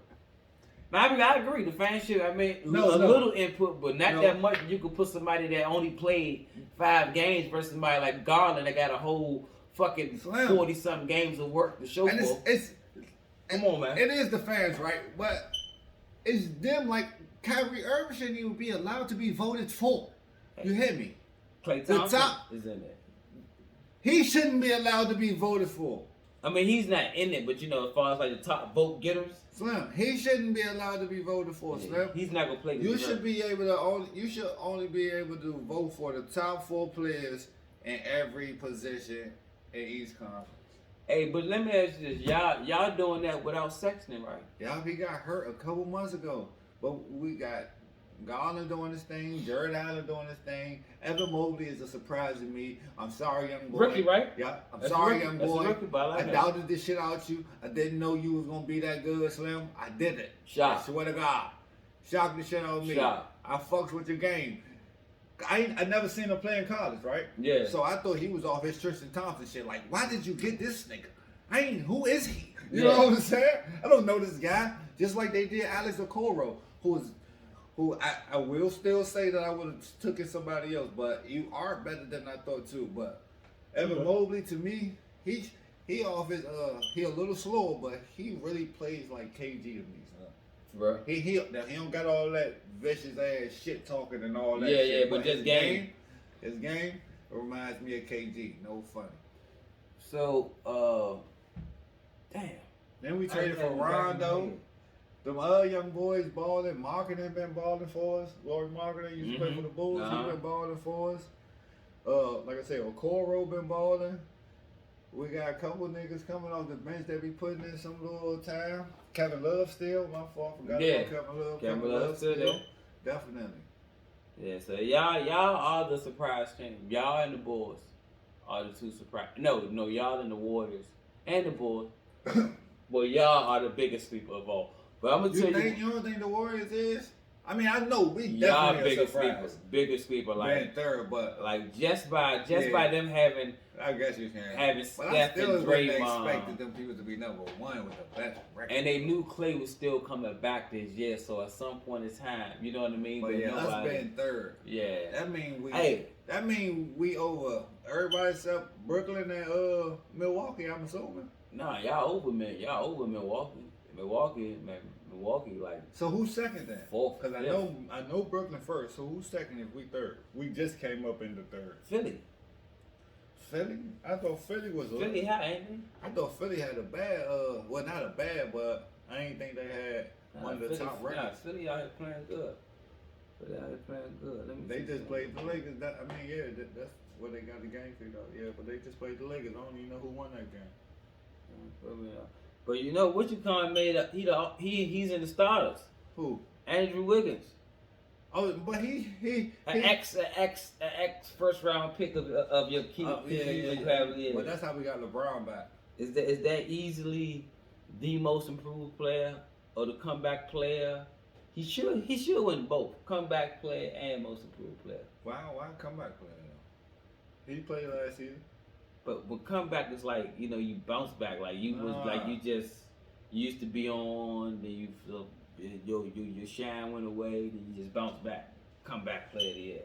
I mean, I agree. The fans should. I mean, No, a no. little input, but not No. that much. You could put somebody that only played 5 games versus somebody like Garland that got a whole fucking Slim. 40-something games of work to show And for. Come on, man. It is the fans, right? But it's them like Kyrie Irving shouldn't even be allowed to be voted for. You hear me? Klay the Thompson top- is in there. He shouldn't be allowed to be voted for. I mean, he's not in it, but you know, as far as like the top vote getters, Slim, he shouldn't be allowed to be voted for, Slim. he's not gonna play. You this should be able to only be able to vote for the top 4 players in every position in each conference. Hey, but let me ask you this: y'all doing that without Sexton, right? Yeah, he got hurt a couple months ago, but we got Garland doing his thing, Jared Allen doing his thing. Evan Mobley is a surprise to me. I'm sorry, young boy. Rookie, right? Yeah, I'm That's sorry, a rookie. young That's a boy. rookie, but I like that. doubted this shit out you. I didn't know you was gonna be that good, Slim. I did it. Shock. I swear to God. Shock the shit out of me. Shock. I fucks with your game. I never seen him play in college, right? Yeah. So I thought he was off his Tristan Thompson shit. Like, why did you get this nigga? Who is he? You Yeah. know what I'm saying? I don't know this guy. Just like they did Alex Okoro, who I will still say that I would have taken somebody else, but you are better than I thought too. But Evan Mobley, to me, he off his he a little slower, but he really plays like KG to me, son. Bro. He don't got all that vicious ass shit talking and all that. Yeah, shit, yeah, but just his game. His game reminds me of KG. No funny. So, damn. Then we traded for Rondo. Them other young boys balling. Marketing been balling for us. Laurie Marketing used to play for the Bulls. Uh-huh. He been balling for us. Like I said, Okoro been balling. We got a couple niggas coming off the bench that be putting in some little time. Kevin Love still. My fault. Forgot Yeah. about Kevin Love. Kevin Love still there. Definitely. Yeah, so y'all are the surprise team. Y'all and the Bulls are the 2 surprise. No, y'all and the Warriors and the Bulls. Well, y'all are the biggest sleeper of all. But I'm gonna tell You don't think the Warriors is? I mean, I know we y'all definitely a biggest sleeper, surprise. biggest sleeper. Being Like third, but just by Yeah. them having I guess you can. having But I Steph still and wouldn't Draymond. expected them people to be number 1 with the best record. And they knew Clay was still coming back this year, so at some point in time, you know what I mean? But yeah, us being third. Yeah. That mean we. Hey. That mean we over everybody except Brooklyn and Milwaukee. I'm assuming. Nah, y'all over Milwaukee. Milwaukee, like So who's second then? fourth. Because I know Brooklyn first. So who's second if we third? We just came up in the third. Philly. Philly? I thought Philly was. Philly high, ain't I thought Philly had a bad. Well, not a bad, but I ain't think they had they? one of the Philly, top nah, records. Philly out here playing good. Let me They see just something. played the Lakers. That's where they got the game figured out. Yeah, but they just played the Lakers. I don't even know who won that game. But you know what you call made up? He's in the starters. Who? Andrew Wiggins, Oh, but he an ex first round pick of your Cleveland Cavaliers. But that's how we got LeBron back. Is that easily the most improved player or the comeback player? He should win both comeback player and most improved player. Why comeback player though? He played last season. But when comeback is like, you know, you bounce back, like you was like you used to be on, then you feel your shine went away, then you just bounce back. Comeback player of the year.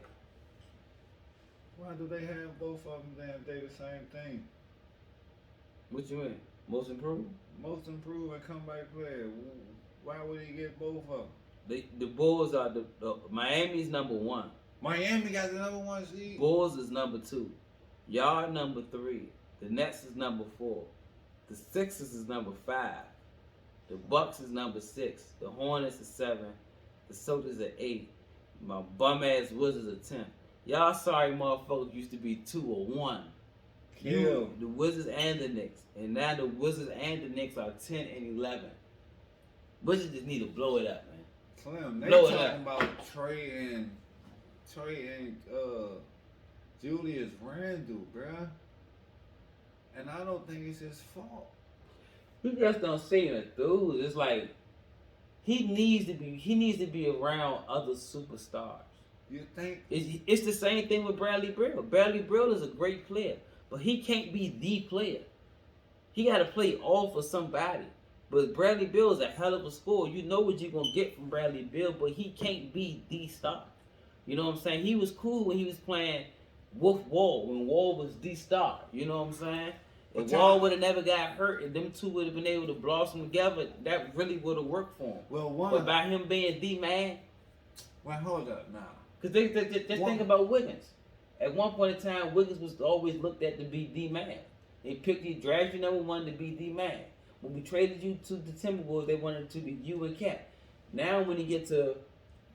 Why do they have both of them then if they the same thing? What you mean? Most improved? Most improved and comeback player. Why would he get both of them? The Bulls are the Miami's number one. Miami got the number 1 seed. Bulls is number 2. Y'all number 3. The Nets is number 4. The Sixers is number 5. The Bucks is number 6. The Hornets is 7. The Celtics are 8. My bum ass Wizards are 10. Y'all sorry motherfuckers used to be 2 or 1. You, the Wizards and the Knicks. And now the Wizards and the Knicks are 10 and 11. Wizards just need to blow it up, man. Slim, they Blow it talking up. about Trey and Julius Randle, bruh. And I don't think it's his fault. He just don't see it, dude. It's like he needs to be around other superstars. You think? It's the same thing with Bradley Beal. Bradley Beal is a great player, but he can't be the player. He got to play off of somebody. But Bradley Beal is a hell of a scorer. You know what you're gonna get from Bradley Beal, but he can't be the star. You know what I'm saying? He was cool when he was playing with Wall, when Wall was the star. You know what I'm saying? If Wall would have nenever got hurt and them two would have been able to blossom together, that really would have worked for him. Well, But by him being the man, well, hold up now. because just think about Wiggins. At one point in time, Wiggins was always looked at to be the man. They picked you, drafted you number 1 to be the man. When we traded you to the Timberwolves, they wanted to be you and Cat. Now when he get to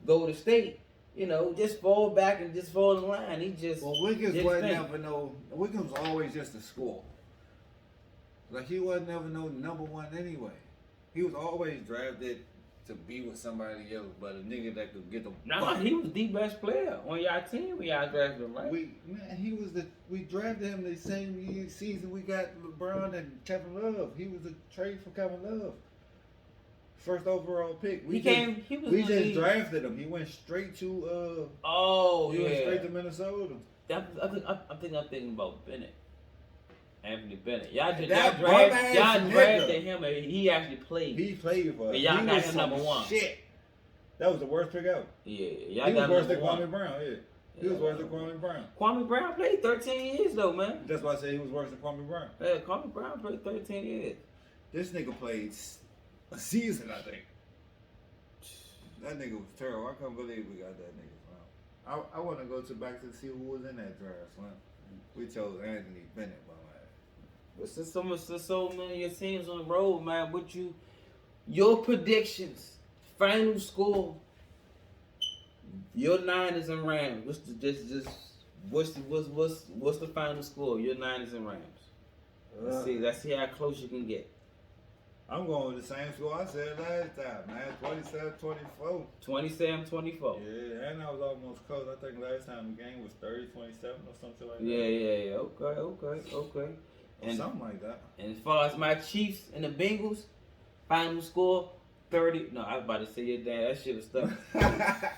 Golden State, you know, just fall back and just fall in line. He just Wiggins just wasn't think. never no. Wiggins was always just a scorer. Like he wasn't never no number 1 anyway. He was always drafted to be with somebody else, but a nigga that could get the. Nah, he was the best player on y'all team when y'all drafted him, right? We drafted him the same season we got LeBron and Kevin Love. He was a trade for Kevin Love. First overall pick. We just drafted him. He went straight to went straight to Minnesota. I'm thinking about Bennett. Anthony Bennett. Y'all That drafted him and he actually played. He played for us. And y'all got him number 1. Shit. That was the worst pick ever. Yeah, He y'all was got worse than number 1. Kwame Brown, yeah. He was worse than Kwame Brown. Kwame Brown played 13 years though, man. That's why I say he was worse than Kwame Brown. Yeah, Kwame Brown played 13 years. This nigga played a season, I think. That nigga was terrible. I can't believe we got that nigga. Wow. I want to go back to see who was in that draft, man. We chose Anthony Bennett, my man. But since so many of your teams on the road, man, your predictions, final score, your Niners and Rams. What's the final score? Your Niners and Rams. Let's see how close you can get. I'm going with the same score I said last time, man. 27-24. 27-24. Yeah, and I was almost close. I think last time the game was 30-27 or something like that. Yeah. Okay. And something like that. And as far as my Chiefs and the Bengals, final score 30. No, I was about to say your damn that shit was stuck. God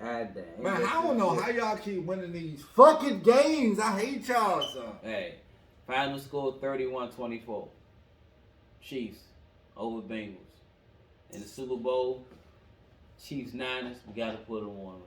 damn. Man, I don't know how y'all keep winning these fucking games. I hate y'all, son. Hey, final score 31-24. Chiefs over Bengals. In the Super Bowl, Chiefs Niners, we gotta put them on again.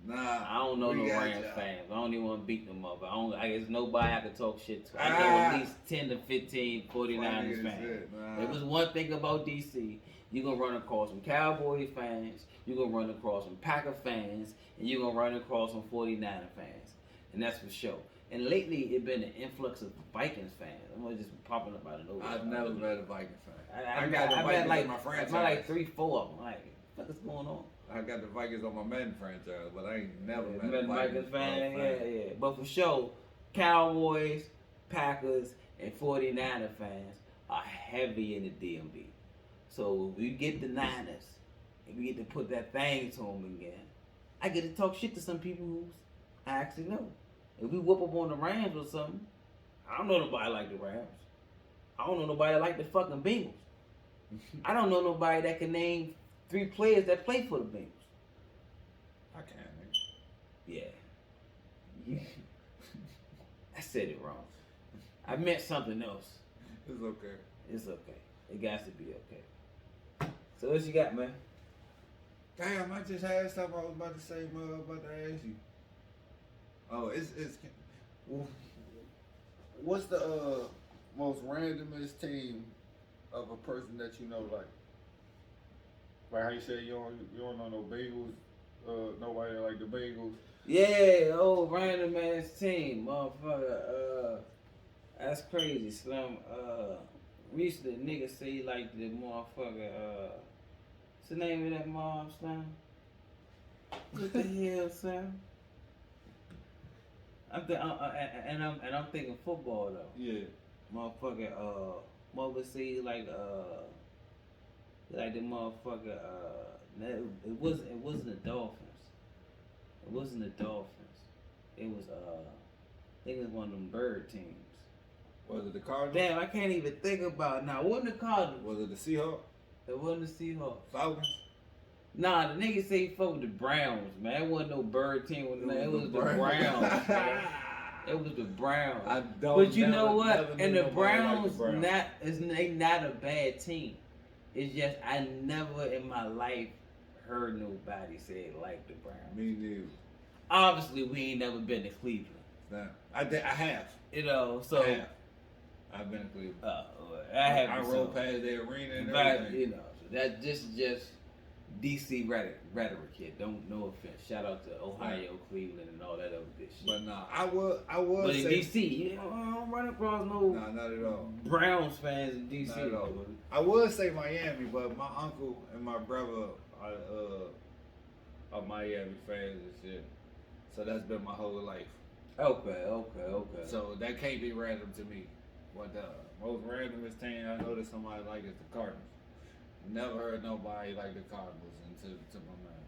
Nah, I don't know no Rams fans. I don't even want to beat them up. I guess nobody I can talk shit to. I know at least 10 to 15 49ers fans. There was one thing about DC. You're going to run across some Cowboys fans. You're going to run across some Packer fans. And you're going to run across some 49er fans. And that's for sure. And lately, it's been an influx of Vikings fans. I'm just popping up out of nowhere. I've never met a Vikings fan. I got the Vikings on my franchise. I like 3-4 of them. Like, what the fuck is going on? I got the Vikings on my Madden franchise, but I ain't never met a Vikings fan. Yeah. But for sure, Cowboys, Packers, and 49er fans are heavy in the DMV. So if we get the Niners, and we get to put that thing to them again, I get to talk shit to some people who I actually know. If we whoop up on the Rams or something, I don't know nobody like the Rams. I don't know nobody like the fucking Bengals. I don't know nobody that can name 3 players that play for the Bengals. I can't, nigga. Yeah. I said it wrong. I meant something else. It's okay. It's okay. It got to be okay. So what you got, man? Damn, I just had stuff I was about to say, about to ask you. Oh, it's what's the most randomest team of a person that you know like? Like how you said you don't know no Bengals, nobody like the Bengals. Yeah, old random ass team, motherfucker. That's crazy, Slim. Recently, nigga say he like the motherfucker. What's the name of that mom, Slim? What the hell, Slim? I'm thinking football though. Yeah. Motherfucker. Mother say like the motherfucker. It wasn't the Dolphins. It wasn't the Dolphins. It was I think it was one of them bird teams. Was it the Cardinals? Damn, I can't even think about it now. It wasn't the Cardinals. Was it the Seahawks? It wasn't the Seahawks. Falcons? Nah, the nigga say he fuck with the Browns, man. It wasn't no bird team. It was the Browns. Browns. Man. It was the Browns. I don't. But you know what? Never And knew the nobody Browns, like the they not a bad team. It's just I never in my life heard nobody say it like the Browns. Me neither. Obviously, we ain't never been to Cleveland. Nah. I have. You know, so I have. I've been to Cleveland. I have. I rode past the arena and but, everything. you know, so that just DC rhetoric here. No offense. Shout out to Ohio, Cleveland, and all that other good shit. But nah, I would But in say DC, you know, I don't run across no nah, not at all. Browns fans in DC. Not at all. I would say Miami, but my uncle and my brother are Miami fans and shit. So that's been my whole life. Okay. So that can't be random to me. What the most randomest team I know that somebody like is the Cardinals. Never heard nobody like the Cardinals until to my mind.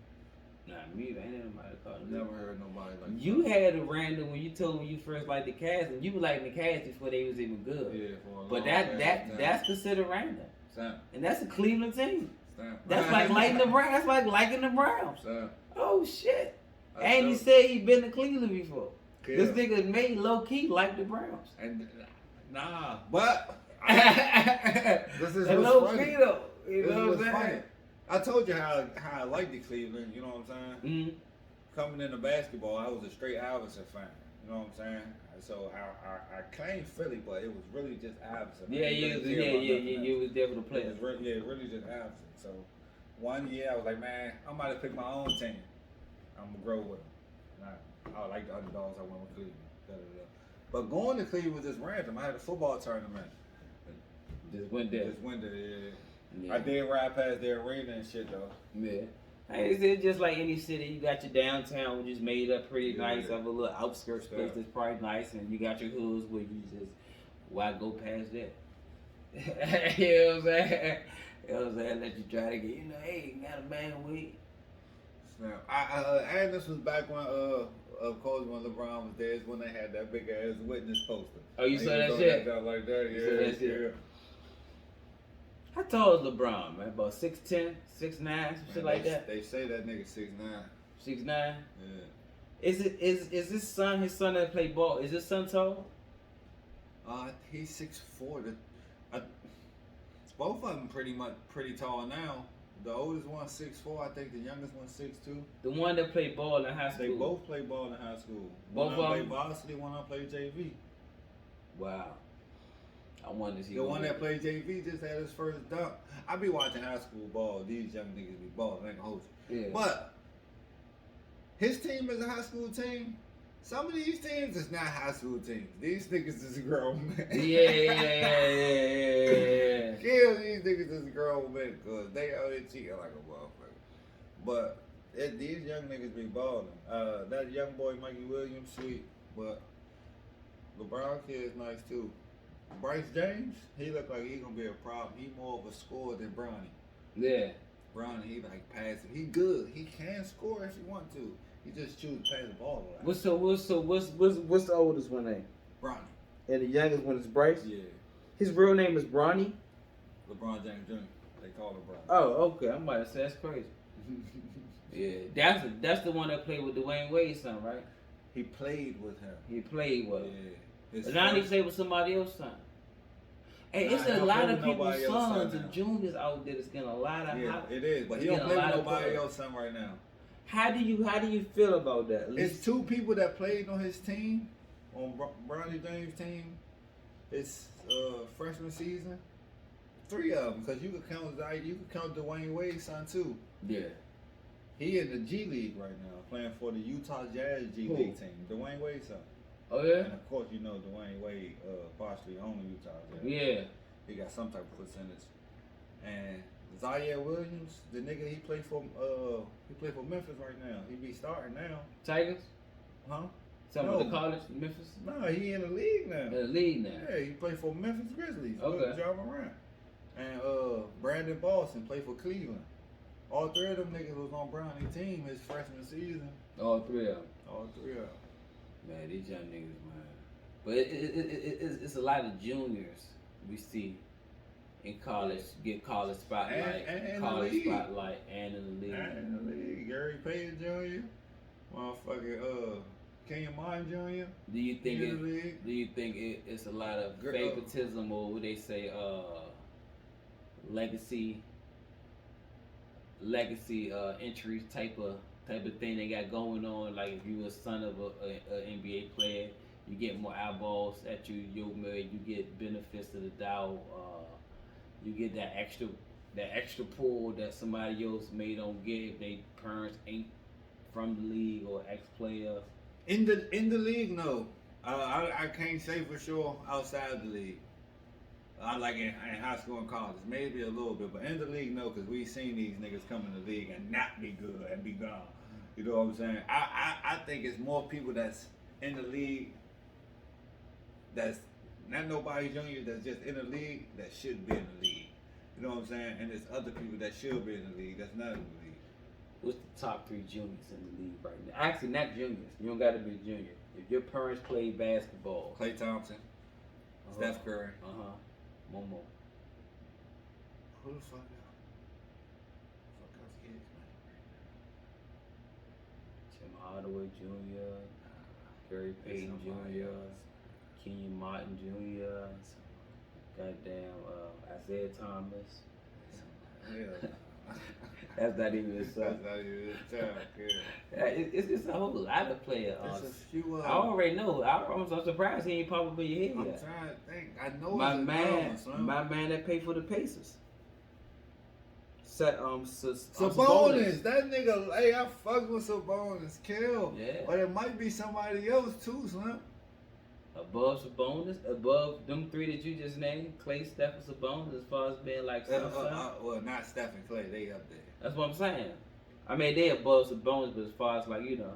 Nah, me, ain't nobody called. Never heard nobody like. You had a random when you told me you first liked the Cavs, and you were liking the Cavs before they was even good. Yeah, for a long But time. that's considered random, Stamp. and that's a Cleveland team. Stamp. That's like liking the Browns. That's like liking the Browns. Stamp. Oh shit! I And he know. said he been to Cleveland before. Yeah. This nigga made low key like the Browns. And nah, but this is And what's low funny. key though. You This know is what what's I'm funny. saying? I told you how I like the Cleveland. You know what I'm saying? Mm-hmm. Coming into basketball, I was a straight Iverson fan. You know what I'm saying? So I claimed Philly, but it was really just Iverson. Yeah, you was there for the It players. was really just Iverson. So one year I was like, man, I might have picked my own team. I'm gonna grow with them. I like the underdogs. I went with Cleveland. But going to Cleveland was just random. I had a football tournament. Just went there. This winter, yeah. Yeah. I did ride past their arena and shit though. Yeah. Hey, it's just like any city. You got your downtown, which is made up pretty nice. Have a little outskirts space that's probably nice, and you got your hoods where you just why go past that? You know what I'm saying? You know what I'm saying? Let you try to get, hey, you got a bad week. Snap. And this was back when of course when LeBron was there, is when they had that big ass witness poster. Oh, you And saw he that was shit? on like that, You saw yeah, that shit? yeah. How tall is LeBron, man? About 6'10", 6'9", some shit Man, like that. They say that nigga 6'9". 6'9". Yeah. Is his son that play ball? Is his son tall? He's 6'4". Both of them pretty tall now. The oldest one 6'4". I think the youngest one 6'2". The one that played ball in high school. They both play ball in high school. Both One of played them? varsity, one played JV. Wow. I wonder if he The one that played JV just had his first dunk. I be watching high school ball. These young niggas be balling. I ain't gonna hold you. Yeah. But his team is a high school team. Some of these teams is not high school teams. These niggas is grown men. Yeah. Kill these niggas is grown men because they out here cheating like a motherfucker. But these young niggas be balling. That young boy Mikey Williams sweet, but LeBron kid is nice too. Bryce James, he look like he gonna be a problem. He more of a scorer than Bronny. Yeah. Bronny, he like passive. He good. He can score if he want to. He just choose to pass the ball a lot. What's the oldest one name? Bronny. And the youngest one is Bryce? Yeah. His real name is Bronny? LeBron James Jr. They call him Bronny. Oh, okay. I'm about to say that's crazy. Yeah. That's the one that played with Dwayne Wade's son, right? He played with him. He played with him. Yeah. His But now he first- played with somebody else's son. Hey, Nah, it's he a don't lot play of with people's nobody else's son sons now. and juniors out there that's getting a lot of Yeah, hype. it is. But he He's don't getting play a with lot of nobody play. else's son right now. How do you feel about that? At It's least- two people that played on his team, on Bronny James' team, his freshman season. 3 of them, because you could count Dwayne Wade's son too. Yeah. He in the G League right now, playing for the Utah Jazz G Who? League team. Dwayne Wade's son. Oh yeah. And of course, you know Dwayne Wade partially owned Utah Jazz. Yeah. He got some type of percentage. And Zaire Williams, the nigga he play for Memphis right now. He be starting now. Tigers. Huh? Some No. of the college, Memphis. Nah, he in the league now. The league now. Yeah, he play for Memphis Grizzlies. Okay. With Ja Morant. And Brandon Boston play for Cleveland. All 3 of them niggas was on Brownie's team his freshman season. All 3 of them. All 3 of them. Man, these young niggas, man. But it's a lot of juniors we see in college get college spotlight, And college in the league. spotlight, and in the league. And in the league, Gary Payton Jr., motherfucking Kenyon Martin Jr. Do you think in the league. Do you think it's a lot of Gr- favoritism, or would they say legacy entry type of thing they got going on? Like if you a son of a NBA player, you get more eyeballs at you. You get benefits of the doubt. You get that extra pull that somebody else may don't get if they parents ain't from the league or ex-player. In the league, no. I can't say for sure outside the league. I like in high school and college, maybe a little bit, but in the league, no, because we've seen these niggas come in the league and not be good and be gone. You know what I'm saying? I think it's more people that's in the league that's not nobody junior that's just in the league that should be in the league. You know what I'm saying? And there's other people that should be in the league that's not in the league. What's the top 3 juniors in the league right now? Actually, not juniors. You don't got to be a junior. If your parents played basketball. Klay Thompson, Steph Curry. Momo. Who the fuck else? Fuck else kids, man. Tim Hardaway Jr., Gary Payton Jr., Kenyon Martin Jr., goddamn Isaiah Thomas. Yeah. That's not even his son. That's not even his child, yeah. It's a whole lot of players. There's a few I already know. I'm surprised he ain't popping up in your head I'm yet. trying to think. I know My it's man, son. my man that paid for the Pacers. Sabonis, that nigga, hey, I fuck with Sabonis, kill. Yeah. But it might be somebody else too, son. Above Sabonis, above them 3 that you just named, Clay, Steph, and Sabonis, as far as being like Well, not Steph and Clay, they up there. that's what I'm saying. I mean, they above Sabonis, but as far as like, you know,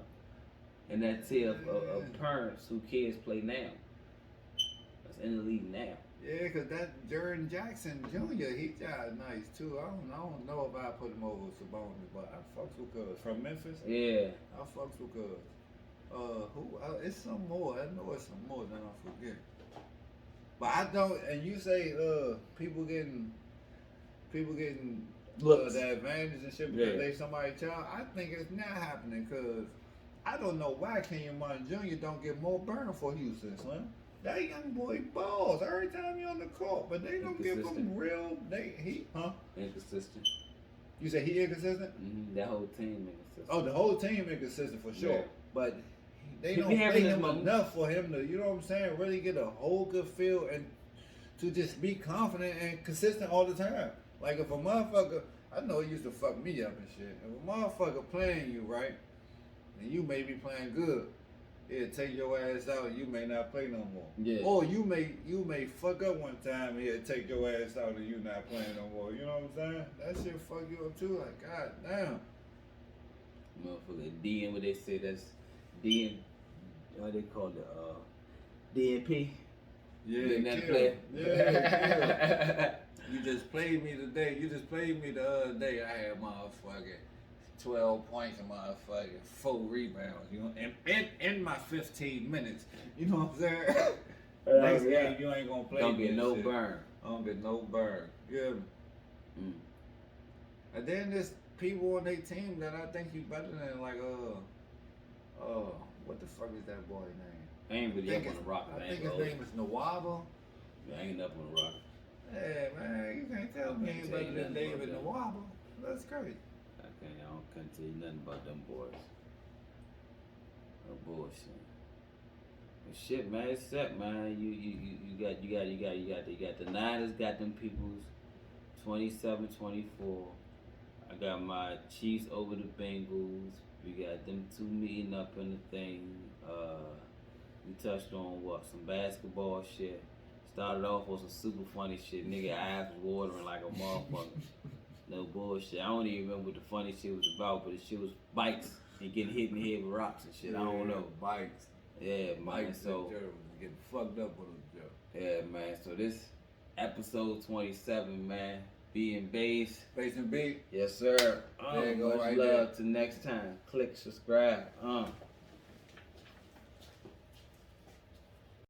in that tier of parents who kids play now. That's in the league now. Yeah, because that Jaren Jackson Jr., he got nice too. I don't know if I put him over Sabonis, but I fucks with Cuz. From Memphis? Yeah. I fucks with Cuz. It's some more. I know it's some more than I forget. But I don't, and you say people getting Looks. the advantage and shit because Yeah. they somebody's child. I think it's not happening because I don't know why Kenyon Martin Jr. don't get more burn for Houston, son. That young boy balls every time you're on the court, but they don't give him Inconsistent. real. Inconsistent. You say he inconsistent? Mm-hmm. That whole team inconsistent. Oh, the whole team inconsistent for sure, Yeah. but they He don't be play having his him moments. enough for him to, you know what I'm saying, really get a whole good feel and to just be confident and consistent all the time. Like if a motherfucker, I know it used to fuck me up and shit. If a motherfucker playing you right, and you may be playing good, it'll take your ass out and you may not play no more. Yeah. Or you may fuck up one time and it'll take your ass out and you not playing no more. You know what I'm saying? That shit fuck you up too. Like, god damn. Motherfucker, DM, what they say, that's DM, what they call it, DNP. Yeah, Getting that kill. player. Yeah, you just played me today. You just played me the other day. I had motherfucking 12 points and motherfucking 4 rebounds. You know, in my 15 minutes. You know what I'm saying? Next game you ain't gonna play. Don't me get and no shit. burn. I don't get no burn. Yeah. Mm. And then there's people on their team that I think you better than, like what the fuck is that boy name? I ain't really up on the Rockets. I think his name is Nawaba. I ain't up on the Rockets. Hey man, you can't tell me ain't better than David Nawaba. That's crazy. I can't tell you nothing about them boys. No bullshit. But shit, man, it's set, man. You got the Niners got them peoples 27-24. I got my Chiefs over the Bengals. We got them two meeting up in the thing. We touched on some basketball shit. Started off with some super funny shit. Nigga eyes was watering like a motherfucker. No bullshit. I don't even remember what the funny shit was about, but the shit was bikes and getting hit in the head with rocks and shit. I don't know. Bikes. Yeah, man. Bikes So was getting fucked up with them, Joe. yeah, man. So this episode 27, man. B&Base. Base and beat. Yes, sir. There you go, Much right love there. till next time. Click, subscribe.